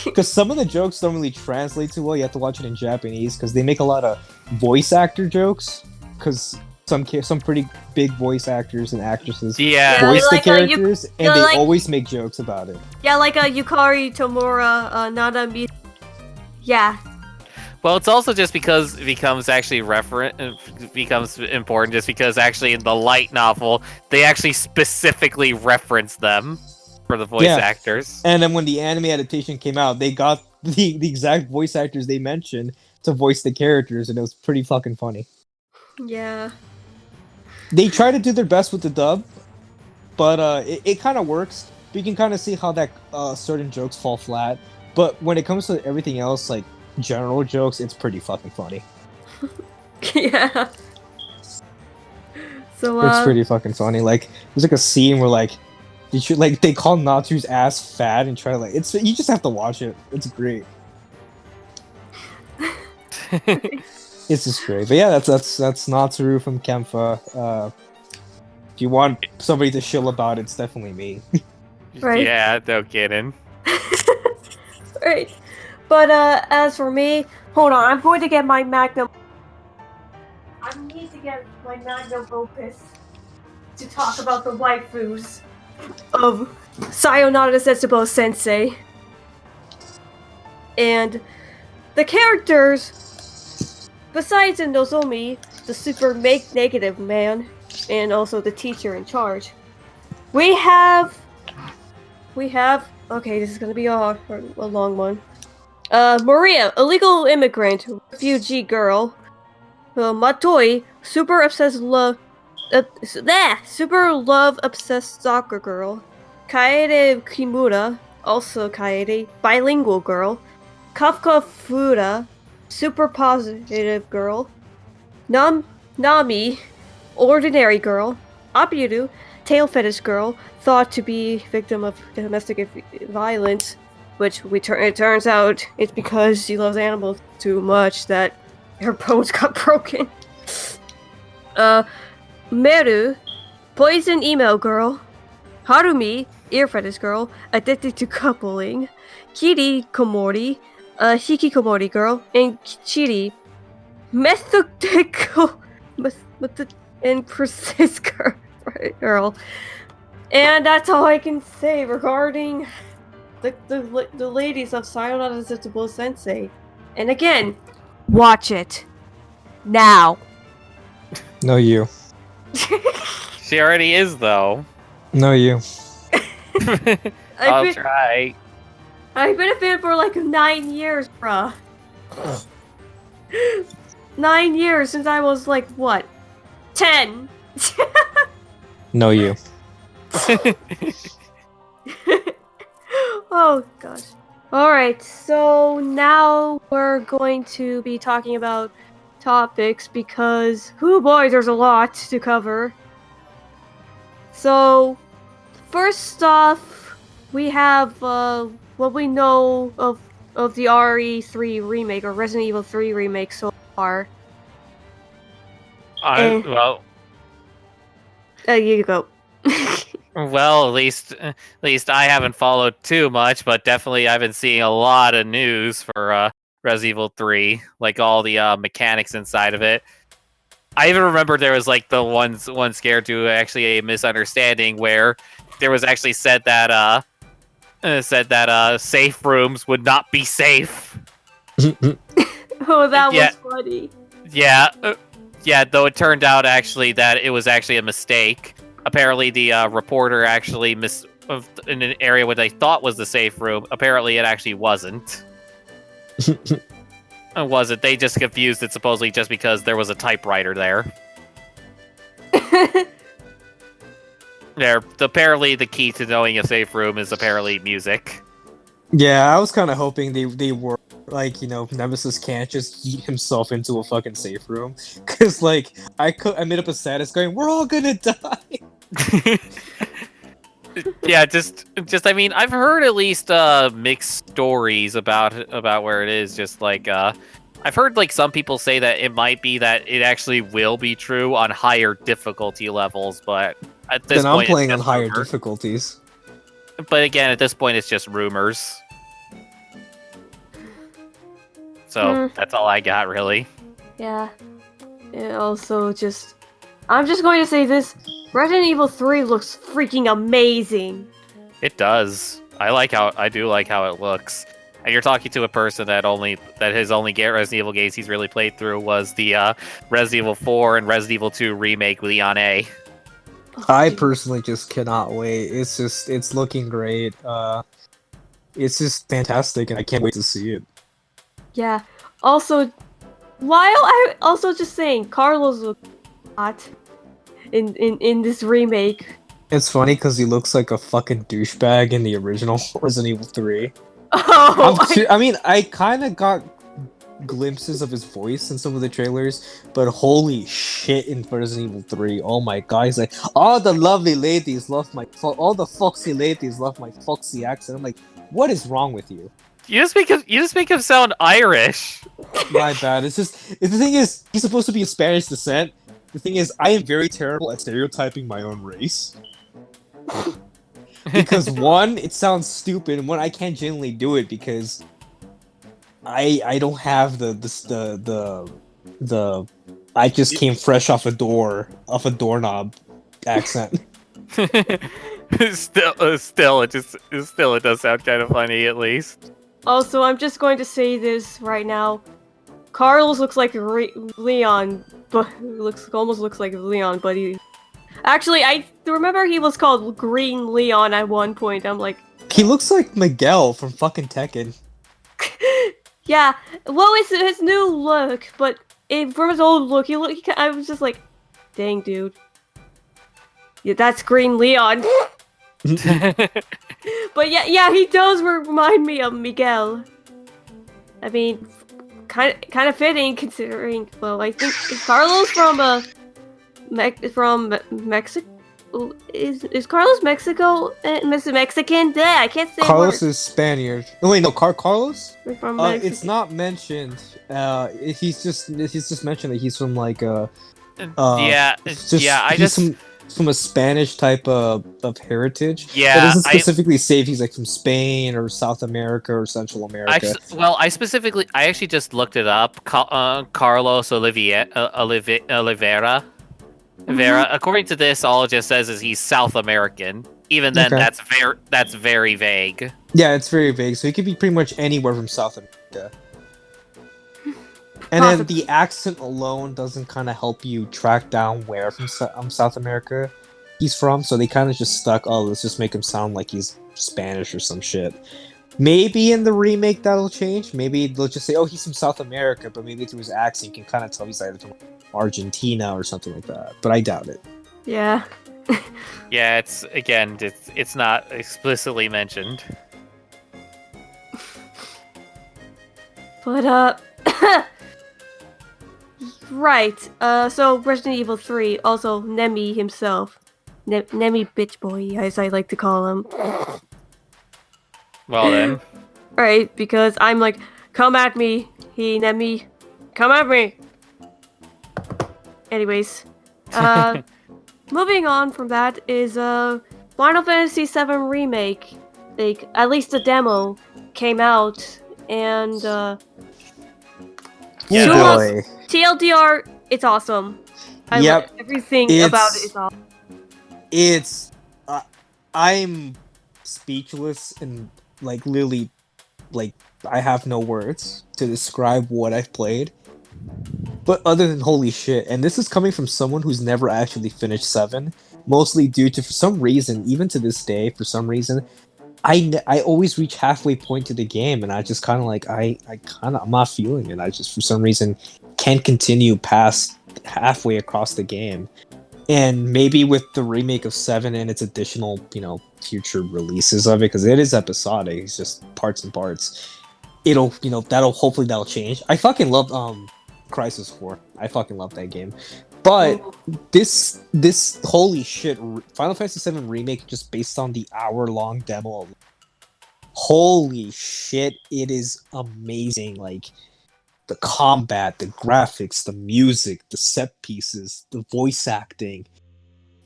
Because some of the jokes don't really translate too well. You have to watch it in Japanese because they make a lot of voice actor jokes. Because some pretty big voice actors and actresses Yeah. voice the like, characters, and yeah, they like- always make jokes about it. Yeah, like Yukari Tomura, Nadami. Yeah. Well, it's also just because it becomes actually becomes important just because actually in the light novel they actually specifically reference them for the voice Yeah. actors. And then when the anime adaptation came out, they got the exact voice actors they mentioned to voice the characters, and it was pretty fucking funny. Yeah. They try to do their best with the dub, but it kind of works. But you can kind of see how that certain jokes fall flat. But when it comes to everything else, like general jokes, it's pretty fucking funny. Yeah. So, It's pretty fucking funny. Like there's like a scene where like they call Natsu's ass fat and try to like you just have to watch it. It's great. It's just great. But yeah, that's Natsuru from Kemfa. If you want somebody to shill about it, it's definitely me. Right. Yeah, no kidding. Right. But as for me, hold on, I'm going to get my magnum. I need to get my magnum opus to talk about the waifus of Sayonara Zetsubou Sensei. And the characters, besides Nozomu, the super make negative man, and also the teacher in charge, we have okay, this is gonna be a long one. Maria, illegal immigrant, refugee girl. Matoi, super obsessed soccer girl. Kaede Kimura, also Kaede, bilingual girl. Kafka Fuda, super positive girl. Nami, ordinary girl. Abiru, tail fetish girl, thought to be victim of domestic violence, which it turns out it's because she loves animals too much that her bones got broken. Meru, poison email girl. Harumi, ear fetish girl, addicted to coupling. Kiri Komori, hikikomori girl, and Chiri, methodical and precise girl. And that's all I can say regarding the ladies of Sayonara Zetsubou Sensei. And again, watch it now. No, you. She already is, though. No, you. I'll try. I've been a fan for like 9 years, bruh. 9 years since I was like, what? 10. No, you. Oh gosh. Alright, so now we're going to be talking about topics because, whoo boy, there's a lot to cover. So, first off, we have what we know of the RE3 remake, or Resident Evil 3 remake so far. Well, You go. well, at least I haven't followed too much, but definitely I've been seeing a lot of news for Resident Evil 3, like all the mechanics inside of it. I even remember there was like the one scared to actually a misunderstanding where there was actually said that safe rooms would not be safe. Oh, that was funny. Yeah, though it turned out actually that it was actually a mistake. Apparently, the reporter actually in an area where they thought was the safe room. Apparently, it actually wasn't. It wasn't. They just confused it supposedly just because there was a typewriter there. Apparently, the key to knowing a safe room is apparently music. Yeah, I was kind of hoping they were like, Nemesis can't just yeet himself into a fucking safe room, because like I made up a status going, we're all gonna die. Yeah, just I mean, I've heard at least mixed stories about where it is. Just like I've heard like some people say that it might be that it actually will be true on higher difficulty levels, but at this then point, I'm playing it's on just higher rumor. difficulties. But again, at this point, it's just rumors. So that's all I got, really. Yeah. And also, I'm just going to say this: Resident Evil 3 looks freaking amazing. It does. I do like how it looks. And you're talking to a person that his only Resident Evil games he's really played through was the Resident Evil 4 and Resident Evil 2 remake Leon A. I personally just cannot wait. It's looking great. It's just fantastic, and I can't wait to see it. Yeah. Also, I also just saying, Carlos looks hot in this remake. It's funny because he looks like a fucking douchebag in the original Resident Evil 3. Oh, I kind of got glimpses of his voice in some of the trailers, but holy shit, in Resident Evil 3, oh my god, he's like, all the lovely ladies love all the foxy ladies love my foxy accent. I'm like, what is wrong with you? You just make him sound Irish. My bad. The thing is, he's supposed to be of Spanish descent. The thing is, I am very terrible at stereotyping my own race. Because one, it sounds stupid, and one, I can't genuinely do it because I don't have the I just came fresh off a doorknob accent. Still, it does sound kind of funny at least. Also, I'm just going to say this right now. Carlos looks like Leon, but almost looks like Leon, but he... Actually, I remember he was called Green Leon at one point. I'm like... He looks like Miguel from fucking Tekken. Yeah, well, it's his new look, but from his old look, I was just like, dang, dude. Yeah, that's Green Leon. But yeah, he does remind me of Miguel. I mean, kind of fitting considering. Well, I think is Carlos from Mexico. Is Carlos Mexican? Yeah, I can't say. Carlos is Spaniard. Oh wait, no, Carlos. From it's not mentioned. He's just mentioned that he's from like from a Spanish type of heritage. Yeah, it doesn't specifically say if he's like from Spain or South America or Central America. I actually just looked it up. Carlos Oliveira. According to this, all it just says is he's South American. even then, Okay. that's very vague. Yeah, it's very vague, so it could be pretty much anywhere from South America. And then Possibly. the accent alone doesn't kind of help you track down where from South America he's from, so they kind of just stuck, oh, let's just make him sound like he's Spanish or some shit. Maybe in the remake that'll change. Maybe they'll just say, oh, he's from South America, but maybe through his accent you can kind of tell he's either from Argentina or something like that. But I doubt it. Yeah. Yeah, it's not explicitly mentioned. But, right. So Resident Evil 3, also Nemi himself. Nemi Bitch Boy, as I like to call him. Well then. Right, because I'm like, come at me, Nemi. Come at me! Anyways. Moving on from that is, Final Fantasy VII Remake. Like, at least the demo came out, and, Yeah, Shuma- boy. TLDR, it's awesome. Yep. Everything about it is awesome. It's I'm speechless and like literally like I have no words to describe what I've played. But other than holy shit, and this is coming from someone who's never actually finished 7, mostly due to, for some reason, even to this day, for some reason, I always reach halfway point to the game, and I just kind of like I'm not feeling it. I just for some reason can't continue past halfway across the game. And maybe with the remake of 7 and its additional, future releases of it, because it is episodic, it's just parts and parts. It'll, hopefully that'll change. I fucking love Crisis 4. I fucking love that game. But this holy shit, Final Fantasy VII Remake, just based on the hour-long demo, holy shit, it is amazing. Like, the combat, the graphics, the music, the set pieces, the voice acting,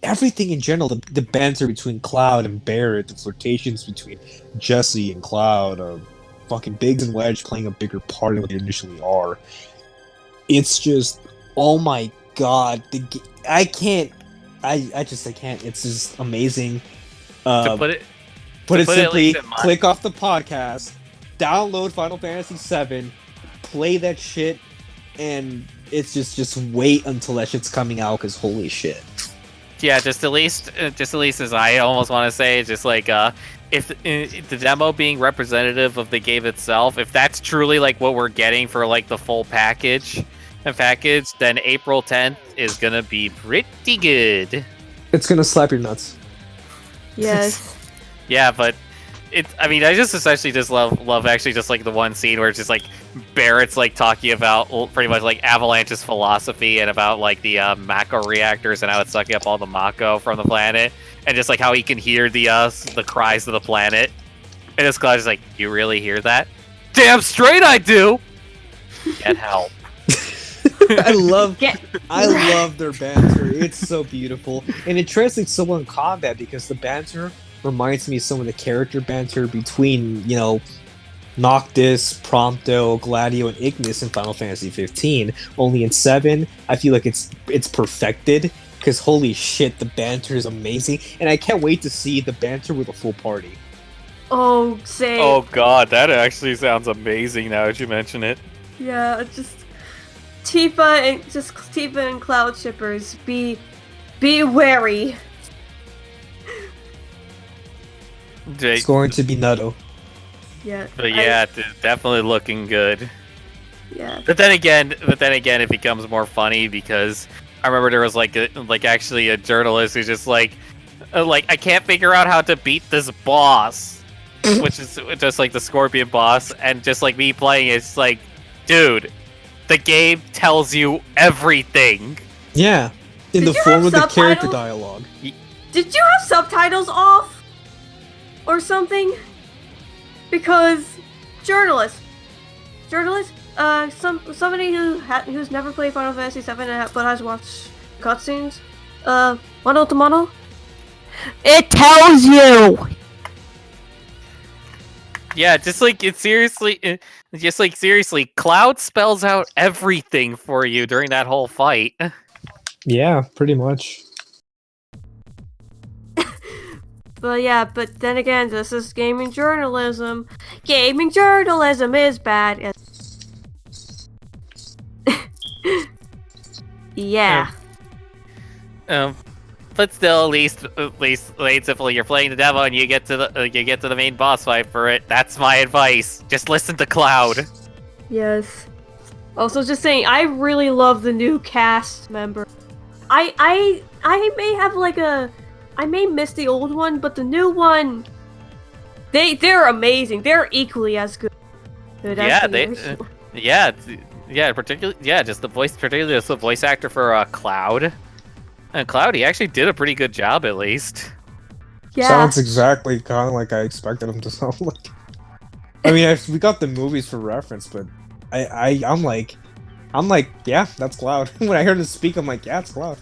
everything in general, the banter between Cloud and Barret, the flirtations between Jesse and Cloud, fucking Biggs and Wedge playing a bigger part than what they initially are. It's just, oh my god, I can't. It's just amazing. To put it simply, at least in my- click off the podcast, download Final Fantasy VII, play that shit, and it's just wait until that shit's coming out, because holy shit. Yeah, just at least as I almost want to say, just like if the demo being representative of the game itself, if that's truly like what we're getting for like the full package, then April 10th is gonna be pretty good. It's gonna slap your nuts. Yes. Yeah, but I just essentially just love actually just like the one scene where it's just like Barrett's like talking about pretty much like Avalanche's philosophy and about like the Mako reactors and how it's sucking up all the Mako from the planet, and just like how he can hear the cries of the planet, and this guy's like, you really hear that? Damn straight I do. Get help. I love their banter. It's so beautiful, and it translates so well in combat because the banter reminds me of some of the character banter between Noctis, Prompto, Gladio, and Ignis in Final Fantasy 15. Only in 7, I feel like it's perfected, because holy shit, the banter is amazing, and I can't wait to see the banter with a full party. Oh, same. Oh god, that actually sounds amazing now that you mention it. Yeah, just Tifa and Cloud shippers, be wary. It's going to be nutto. Yeah. But yeah, definitely looking good. Yeah. But then again, it becomes more funny because I remember there was actually a journalist who's just like I can't figure out how to beat this boss, which is just like the Scorpion boss, and just like me playing it's like, dude, the game tells you everything. Yeah, in the form of the character dialogue. Did you have subtitles off? Or something? Because somebody who's never played Final Fantasy VII but has watched cutscenes, mano to mano, it tells you. Yeah, seriously, Cloud spells out everything for you during that whole fight. Yeah, pretty much. but then again, this is gaming journalism. Gaming journalism is bad. Yeah. But still, at least, if you're playing the demo and you get to the main boss fight for it, that's my advice. Just listen to Cloud. Yes. Also, just saying, I really love the new cast member. I may have I may miss the old one, but the new one, they're amazing. They're equally as good. Particularly, just the voice actor for Cloud. And Cloud, he actually did a pretty good job, at least. Yeah. Sounds exactly kind of like I expected him to sound like. I mean, we got the movies for reference, but I'm like, yeah, that's Cloud. When I heard him speak, I'm like, yeah, it's Cloud.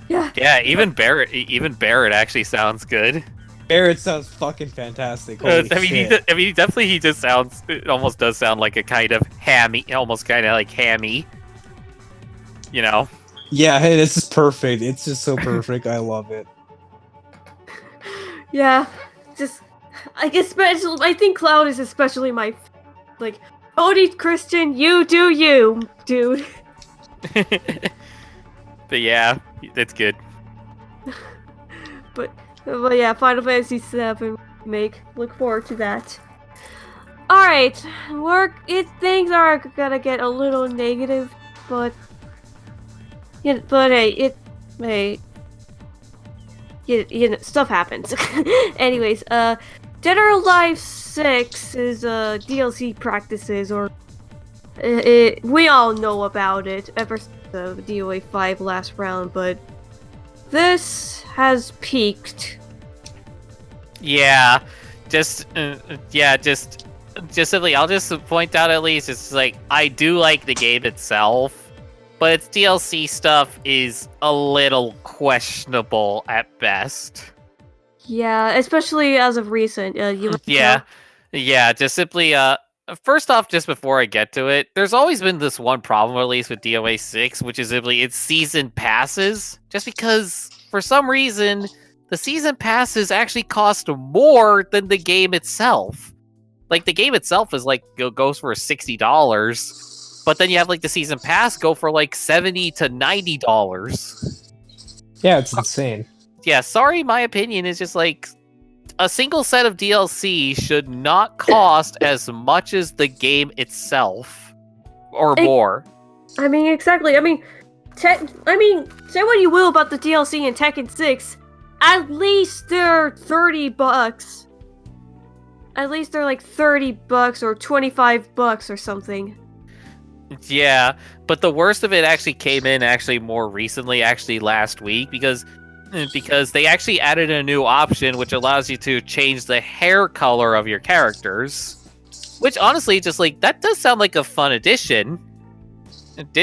Yeah. Yeah, even Barrett actually sounds good. Barrett sounds fucking fantastic. Holy shit. He just sounds. It almost does sound like a kind of hammy, almost kind of like hammy. You know. Yeah, hey, this is perfect. It's just so perfect. I love it. Yeah, I think Cloud is especially my, Odie Christian, you do you, dude. But yeah, that's good. But yeah, Final Fantasy VII Remake. Look forward to that. Alright, things are gonna get a little negative, but stuff happens. Anyways, Dead or Alive 6 is DLC practices, or we all know about it ever since the DOA 5 last round, but this has peaked. Yeah, simply, I'll just point out at least, it's like, I do like the game itself, but its DLC stuff is a little questionable at best. Yeah, especially as of recent. Just simply, first off, just before I get to it, there's always been this one problem, at least with DOA 6, which is simply its season passes. Just because, for some reason, the season passes actually cost more than the game itself. Like, the game itself is goes for $60. But then you have the season pass go for $70 to $90. Yeah, it's insane. Yeah, sorry, my opinion is just a single set of DLC should not cost as much as the game itself, or more. I mean, exactly. Say what you will about the DLC in Tekken 6. At least they're $30. At least they're $30 or $25 or something. Yeah, but the worst of it actually came in more recently, last week, because they actually added a new option which allows you to change the hair color of your characters. Which honestly, that does sound like a fun addition. But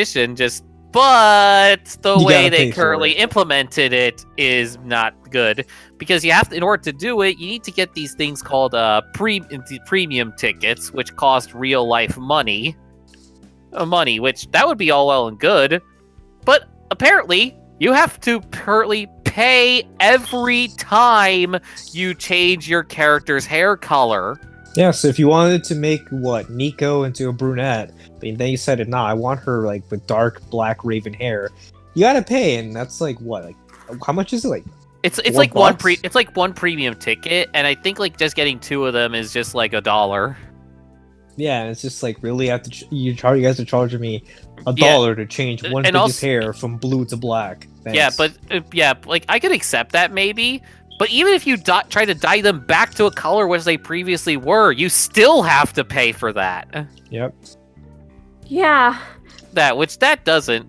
the way they currently implemented it is not good. Because you have to, in order to do it, you need to get these things called premium tickets, which cost real life money, which that would be all well and good, but apparently you have to pay every time you change your character's hair color. Yeah, so if you wanted to make Nico into a brunette, but then you said I want her with dark black raven hair, you gotta pay, and that's how much is it? It's one premium ticket, and I think just getting two of them is just $1. Yeah, and it's just really you guys are charging me $1 to change one bitch's hair from blue to black. Thanks. Yeah, but I could accept that maybe. But even if you try to dye them back to a color which they previously were, you still have to pay for that. Yep. Yeah. That doesn't.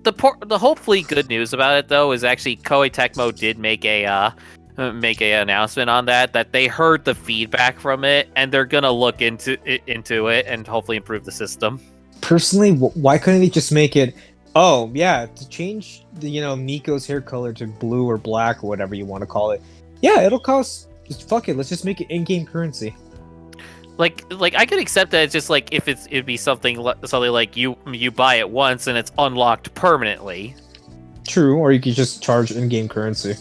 The hopefully good news about it though is actually Koei Tecmo did make a announcement on that they heard the feedback from it and they're gonna look into it and hopefully improve the system. Personally, why couldn't they just make it? Oh yeah, to change the Nico's hair color to blue or black or whatever you want to call it. Yeah, it'll cost. Just fuck it. Let's just make it in-game currency. I could accept that. It's just if it'd be something like you buy it once and it's unlocked permanently. True, or you could just charge in-game currency.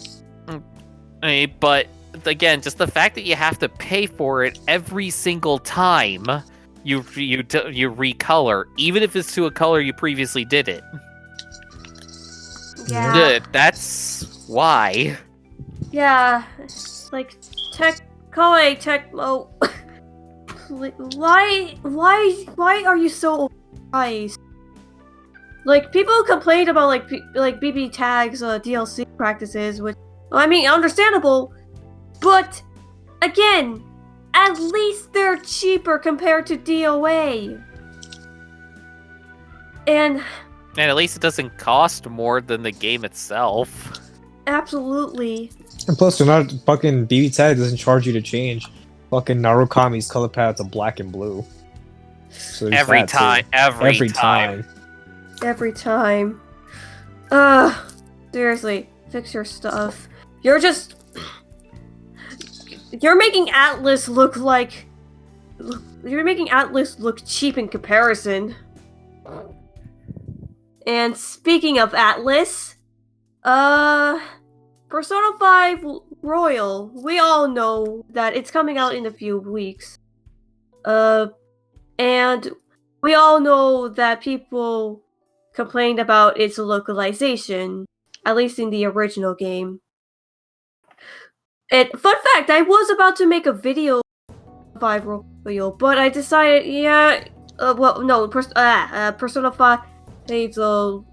But again, just the fact that you have to pay for it every single time you recolor, even if it's to a color you previously did it. Yeah. Good. That's why. Yeah. Like Koei Tecmo. Why are you so overpriced? Like, people complained about like BB Tag's DLC practices, which, I mean, understandable, but again, at least they're cheaper compared to DOA. And at least it doesn't cost more than the game itself. absolutely. And plus, they're not fucking BB Tag doesn't charge you to change fucking Narukami's color palette to black and blue. So there's Every that, too. time. Every time. Every time. Seriously, fix your stuff. You're making Atlas look like... You're making Atlas look cheap in comparison. And speaking of Atlas, Persona 5 Royal, we all know that it's coming out in a few weeks. And we all know that people complained about its localization, at least in the original game. And fun fact, I was about to make a video 5 Royal, but I decided, Persona 5 saves pro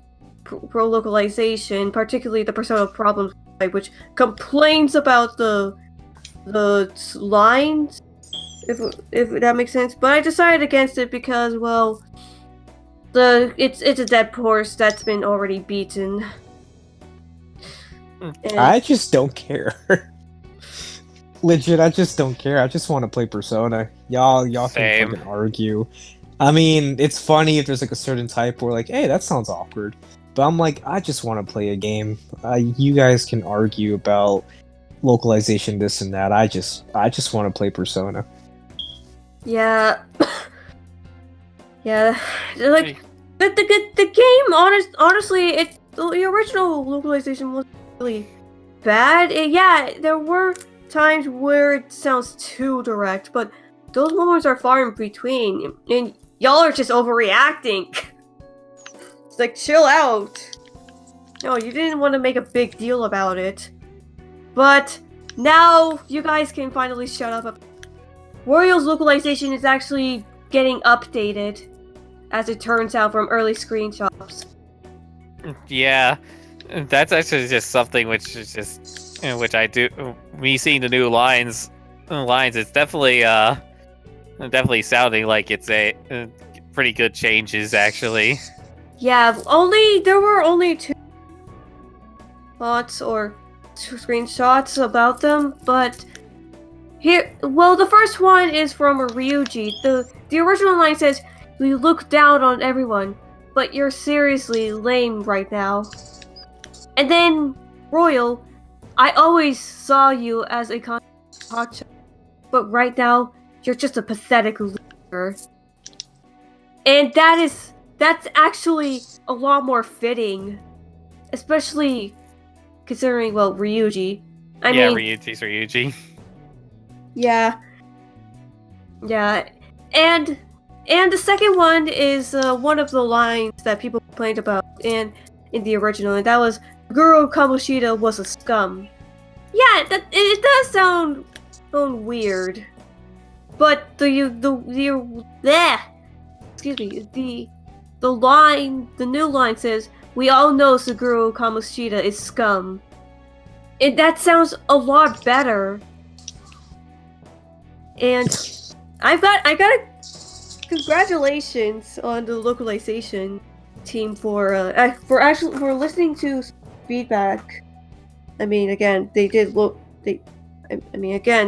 localization, particularly the Persona Problems, which complains about the lines, if that makes sense. But I decided against it because, well, it's a dead horse that's been already beaten. And I just don't care. Legit, I just don't care. I just want to play Persona. Y'all can Same. fucking argue. I mean, it's funny if there's like a certain type where like, hey, that sounds awkward. But I'm like, I just want to play a game. You guys can argue about localization, this and that. I just want to play Persona. yeah, yeah, like the game. Honestly, the original localization was really bad. Yeah, there were times where it sounds too direct, but those moments are far in between, and y'all are just overreacting. It's like, chill out. No, you didn't want to make a big deal about it. But now you guys can finally shut up. Royal's localization is actually getting updated, as it turns out from early screenshots. Yeah, that's actually just something which is just, which I do. Me seeing the new lines, it's definitely sounding like it's a pretty good changes actually. Yeah, there were only 2 thoughts or 2 screenshots about them, but here, well, the first one is from a Ryuji. The original line says, "We look down on everyone, but you're seriously lame right now." And then Royal, "I always saw you as a hotshot, but right now you're just a pathetic loser." And that's actually a lot more fitting, especially considering, well, Ryuji. I mean, Ryuji's Ryuji. Yeah. And the second one is one of the lines that people complained about in the original, and that was, "Guru Kamoshida was a scum." Yeah, it does sound weird, but the new line says, "We all know Suguru Kamoshida is scum." That sounds a lot better. And I got a congratulations on the localization team for listening to feedback. I mean, again,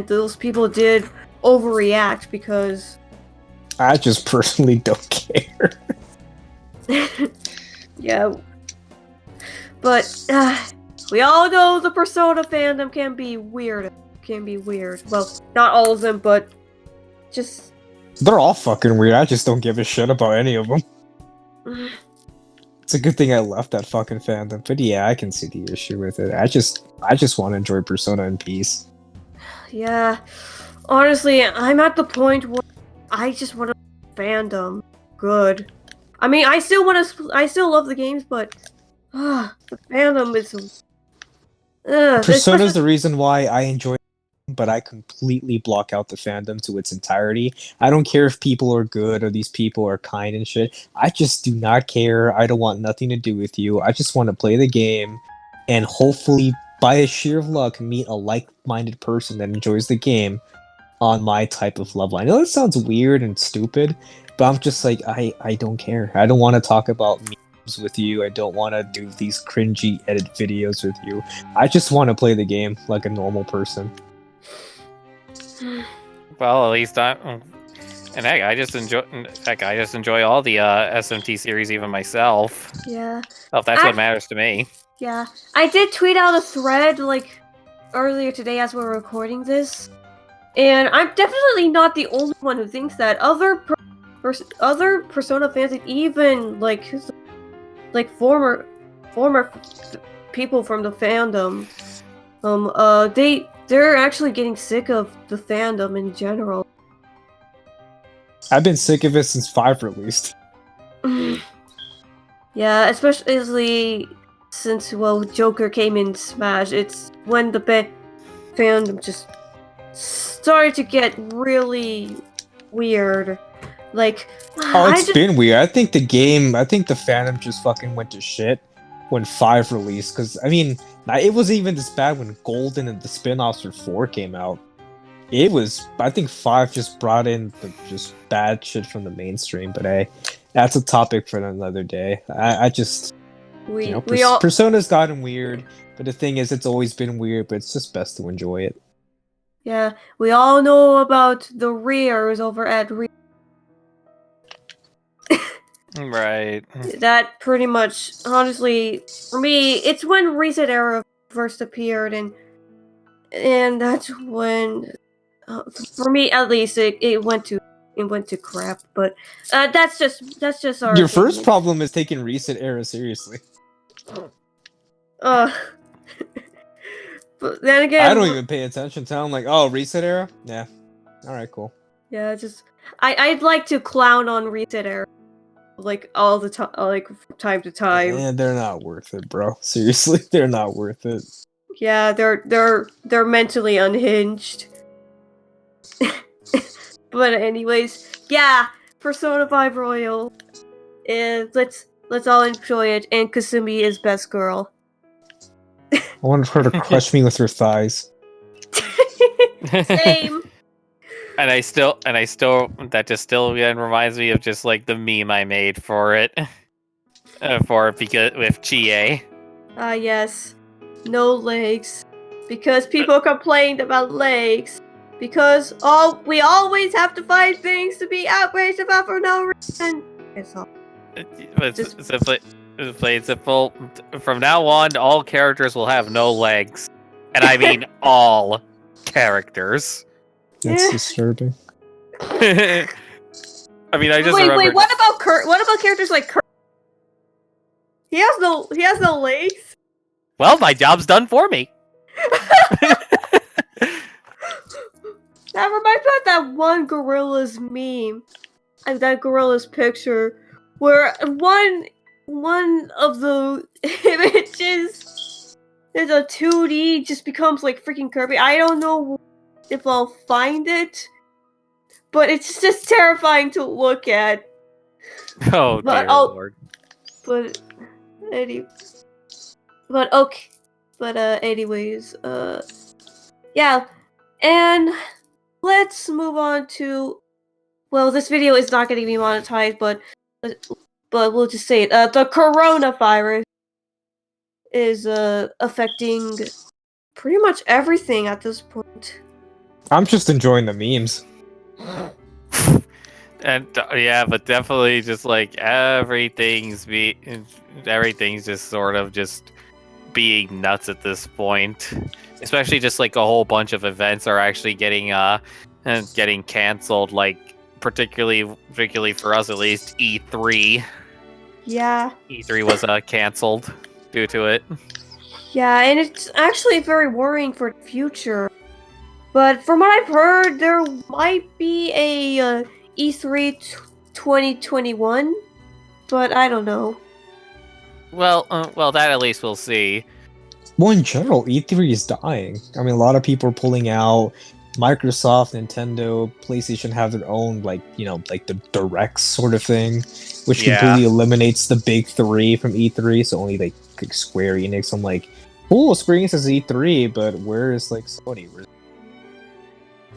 those people did overreact because I just personally don't care. yeah. But we all know the Persona fandom can be weird. Well, not all of them, but just... They're all fucking weird. I just don't give a shit about any of them. It's a good thing I left that fucking fandom. But yeah, I can see the issue with it. I just want to enjoy Persona in peace. Yeah. Honestly, I'm at the point where I just want to fandom good. I mean, I still want to. I still love the games, but the fandom is. Persona is Especially. the reason why I enjoy it, but I completely block out the fandom to its entirety. I don't care if people are good or these people are kind and shit. I just do not care. I don't want nothing to do with you. I just want to play the game and hopefully, by a sheer of luck, meet a like-minded person that enjoys the game on my type of level. I know that sounds weird and stupid, but I'm just like, I don't care. I don't want to talk about memes with you. I don't want to do these cringy edit videos with you. I just want to play the game like a normal person. Well, at least I'm. And heck, I just enjoy all the SMT series, even myself. Yeah. Well, if that's what matters to me. Yeah. I did tweet out a thread like earlier today as we're recording this, and I'm definitely not the only one who thinks that. Other Persona fans, and even like former people from the fandom, they're actually getting sick of the fandom in general. I've been sick of it since 5 released. Yeah, especially since Joker came in Smash. It's when the fandom just started to get really weird. Like, it's been weird. I think the fandom just fucking went to shit when 5 released. Because, I mean, it wasn't even this bad when Golden and the spin-offs for 4 came out. I think 5 just brought in the just bad shit from the mainstream. But hey, that's a topic for another day. Persona's gotten weird. But the thing is, it's always been weird, but it's just best to enjoy it. Yeah, we all know about the rears over at Right. That pretty much, honestly, for me, it's when Reset Era first appeared, and that's when, for me at least, it went to crap. But that's just our. Your first problem is taking Reset Era seriously. But then again, I don't even pay attention to. I'm like, oh, Reset Era, yeah, all right, cool. Yeah, I'd like to clown on Reset Era. Like all the time, like from time to time. And they're not worth it, bro. Seriously, they're not worth it. Yeah, they're mentally unhinged. But anyways, yeah, Persona 5 Royal. And let's all enjoy it. And Kasumi is best girl. I wanted her to crush me with her thighs. Same. And I still, that just still again reminds me of just like the meme I made for it, because with Chie. Yes, no legs, because people complained about legs, because we always have to find things to be outraged about for no reason. It's all. It's simple. From now on, all characters will have no legs, and I mean all characters. That's disturbing. I mean, I just wait. remembered... What about Kurt? What about characters like Kurt? He has no legs. Well, my job's done for me. That reminds me of that one Gorilla's meme, and that Gorilla's picture, where one of the images is a 2D, just becomes like freaking Kirby. I don't know if I'll find it, but it's just terrifying to look at. Oh dear Lord. But anyways, yeah, and let's move on to. Well, this video is not going to be monetized, but we'll just say it. The coronavirus is affecting pretty much everything at this point. I'm just enjoying the memes. And yeah, but definitely just like everything's just sort of just being nuts at this point. Especially just like a whole bunch of events are actually getting canceled, like particularly for us at least, E3. Yeah. E3 was canceled due to it. Yeah, and it's actually very worrying for the future. But from what I've heard, there might be a E3 2021, but I don't know. Well, that at least we'll see. Well, in general, E3 is dying. I mean, a lot of people are pulling out. Microsoft, Nintendo, PlayStation have their own, like the direct sort of thing, which Yeah. completely eliminates the big three from E3. So only like Square Enix. I'm like, cool, Square Enix is E3, but where is like Sony?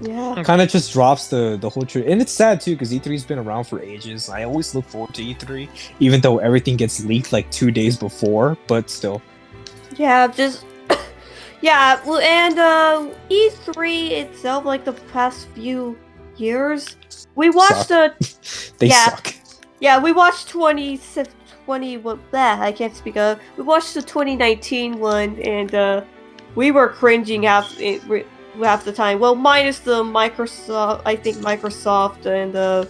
Yeah. Kind of just drops the whole tree. And it's sad too because E3's been around for ages. I always look forward to E3, even though everything gets leaked like 2 days before, but still. Yeah, just yeah, and E3 itself, like the past few years, we watched They yeah. suck. Yeah, we watched 2020. What that I can't speak of. We watched the 2019 one, and we were cringing half the time. Well, minus the Microsoft. I think Microsoft and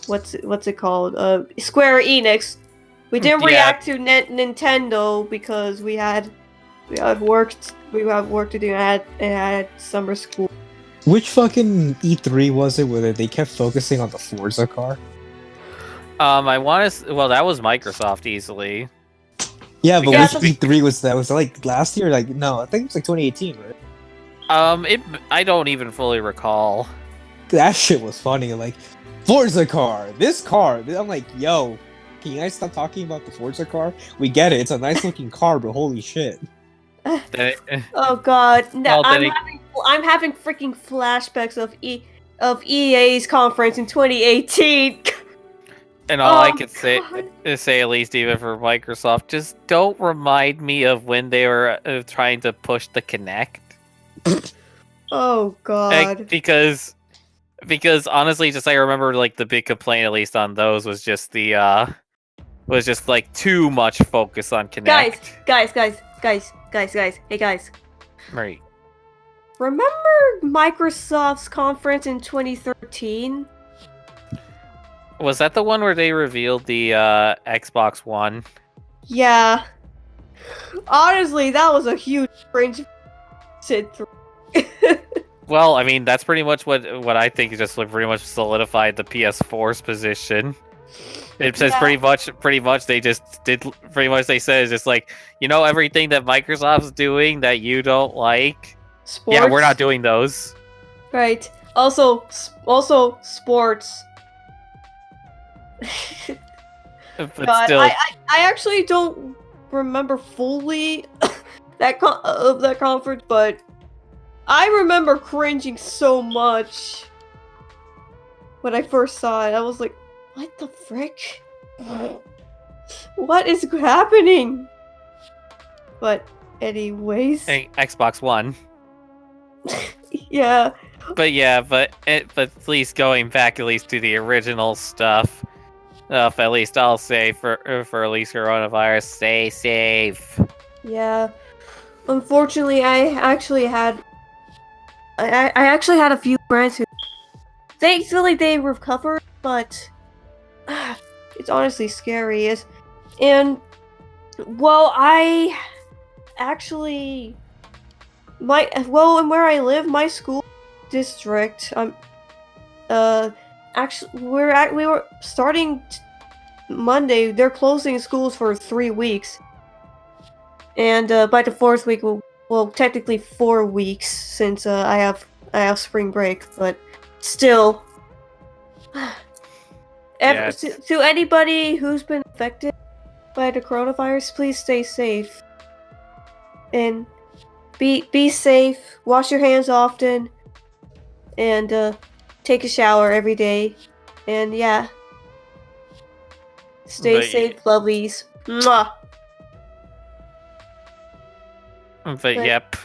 what's it called? Square Enix. We didn't Yeah. react to Nintendo because we have work to do. I had summer school. Which fucking E3 was it where they kept focusing on the Forza car? I want to. Well, that was Microsoft easily. Yeah, but Because- which E3 was that? Was it like last year? Like no, I think it was like 2018, right? I don't even fully recall. That shit was funny. Like Forza car, this car. I'm like, yo, can you guys stop talking about the Forza car? We get it. It's a nice looking car, but holy shit. Oh god, no, Well, I'm having freaking flashbacks of EA's conference in 2018. And all I Oh, could say, God. say at least even for Microsoft, just don't remind me of when they were trying to push the Kinect. Oh god. Because honestly, just I remember like the big complaint at least on those was just was just like too much focus on Kinect. Guys. Hey guys. Right. Remember Microsoft's conference in 2013? Was that the one where they revealed the Xbox One? Yeah. Honestly, that was a huge cringe sit through. Well, I mean, that's pretty much what I think just like pretty much solidified the PS4's position. It says Yeah. pretty much they just did pretty much they said it's just like, everything that Microsoft's doing that you don't like. Sports. Yeah, we're not doing those. Right. Also sports. But God, still, I actually don't remember fully that conference, but I remember cringing so much when I first saw it. I was like, "What the frick? What is happening?" But anyways, Xbox One. yeah. But yeah, but at least going back at least to the original stuff. At least I'll say for at least coronavirus, stay safe. Yeah. Unfortunately, I actually had a few friends who thankfully they recovered, but it's honestly scary. And I actually and where I live, my school district, actually we were starting Monday. They're closing schools for 3 weeks, and by the 4th week, technically 4 weeks since I have spring break, but still. To anybody who's been affected by the coronavirus, please stay safe and be safe. Wash your hands often, and take a shower every day. And yeah, stay safe, lovelies. Mwah. But yep,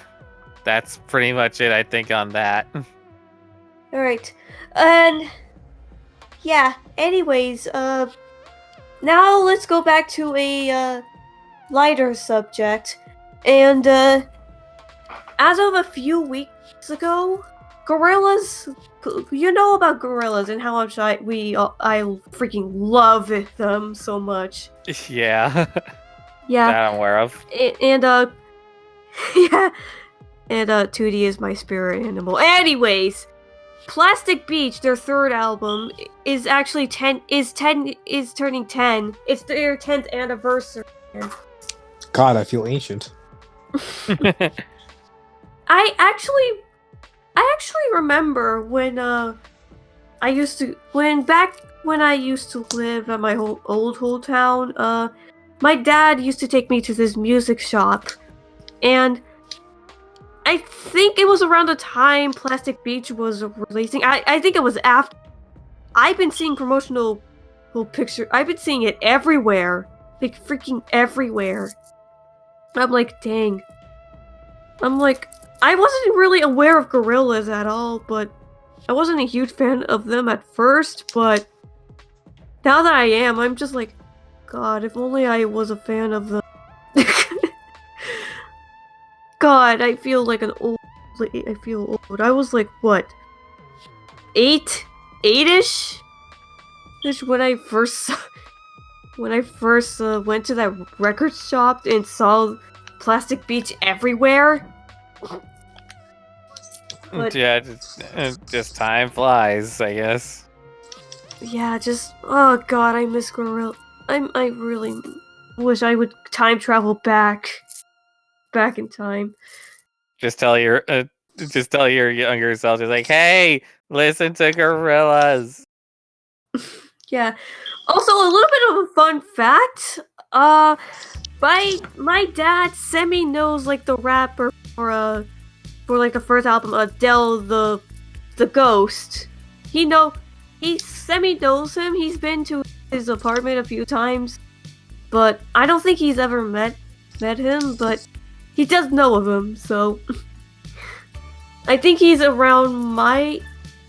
that's pretty much it. I think on that. All right, and yeah. Anyways, now let's go back to a lighter subject, and as of a few weeks ago, gorillas. You know about gorillas and how much I freaking love them so much. Yeah. Yeah. That I'm aware of. And yeah, and 2D is my spirit animal. Anyways, Plastic Beach, their third album, is actually is turning 10. It's their 10th anniversary. God, I feel ancient. I actually remember when when I used to live at my old hometown. My dad used to take me to this music shop, and I think it was around the time Plastic Beach was releasing. I think it was after. I've been seeing promotional picture. I've been seeing it everywhere, like freaking everywhere. I'm like, dang. I'm like, I wasn't really aware of gorillas at all, but I wasn't a huge fan of them at first, but now that I am, I'm just like, God, if only I was a fan of them. God, I feel like an old. I feel old. I was like, what? 8-ish? When I first went to that record shop and saw Plastic Beach everywhere. But, yeah, just time flies, I guess. Yeah, oh god, I miss Gorilla. I really wish I would time travel back in time. Just tell your younger self, just like, hey, listen to Gorillas. Yeah. Also, a little bit of a fun fact. My dad semi knows like the rapper for like the first album, Adele the Ghost. He semi knows him. He's been to his apartment a few times, but I don't think he's ever met him. But he does know of him, so I think he's around my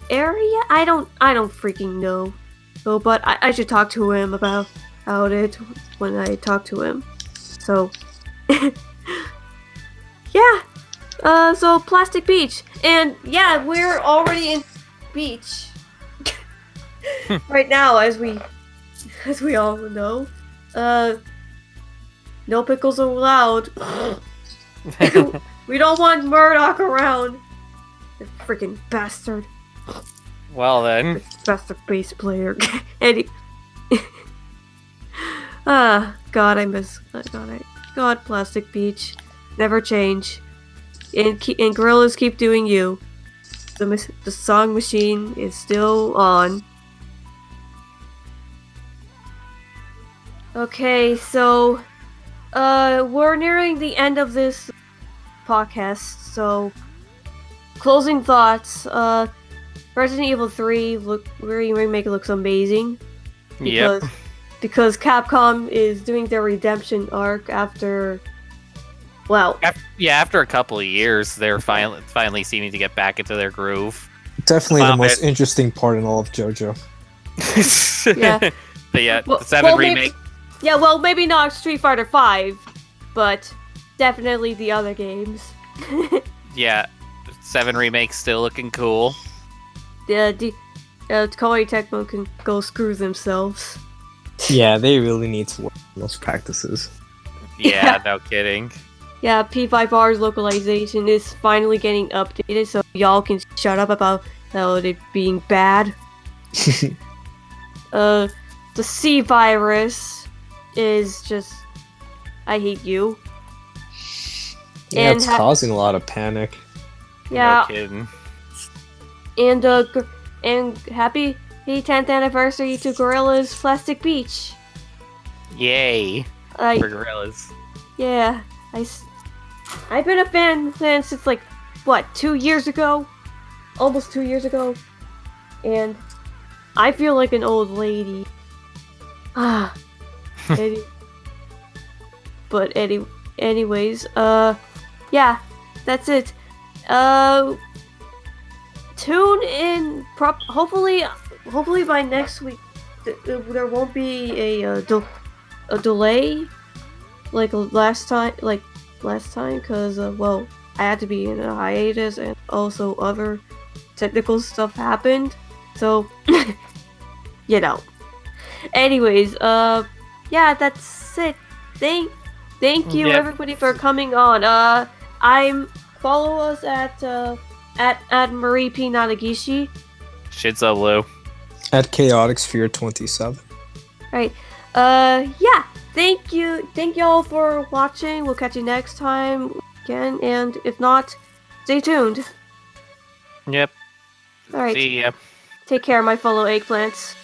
area. I don't freaking know. So, but I should talk to him about it when I talk to him. So, yeah. So Plastic Beach, and yeah, we're already in beach right now, as we all know. No pickles allowed. We don't want Murdoch around. The freaking bastard. Well then, Bastard bass player. And God, I miss. God, Plastic Beach, never change. And Gorillas keep doing you. The song machine is still on. Okay, so we're nearing the end of this podcast. So closing thoughts. Resident Evil 3 remake looks amazing. Yep. Because Capcom is doing their redemption arc after. Well, after a couple of years, they're finally seeming to get back into their groove. Definitely the most interesting part in all of JoJo. Yeah. But yeah, the 7 remake. Maybe not Street Fighter 5, but definitely the other games. Yeah, 7 remake still looking cool. Koei Tecmo can go screw themselves. Yeah, they really need to work on those practices. Yeah, no kidding. Yeah, P5R's localization is finally getting updated, so y'all can shut up about it being bad. The C virus is just, I hate you. Yeah, it's causing a lot of panic. Yeah. No kidding. And happy 10th anniversary to Gorilla's Plastic Beach. Yay. For Gorillas. Yeah. I've been a fan since like, what, 2 years ago? Almost 2 years ago. And I feel like an old lady. Anyways, yeah, that's it. Tune in. Hopefully by next week, there won't be a delay like last time. Because I had to be in a hiatus, and also other technical stuff happened. So, Anyways, yeah, that's it. Thank you everybody for coming on. I'm follow us at Marie P Nanagishi. Shizuo. At Chaotic Sphere 27. Right. Yeah. Thank y'all for watching. We'll catch you next time again, and if not, stay tuned. Yep. All right. See ya. Take care, my fellow eggplants.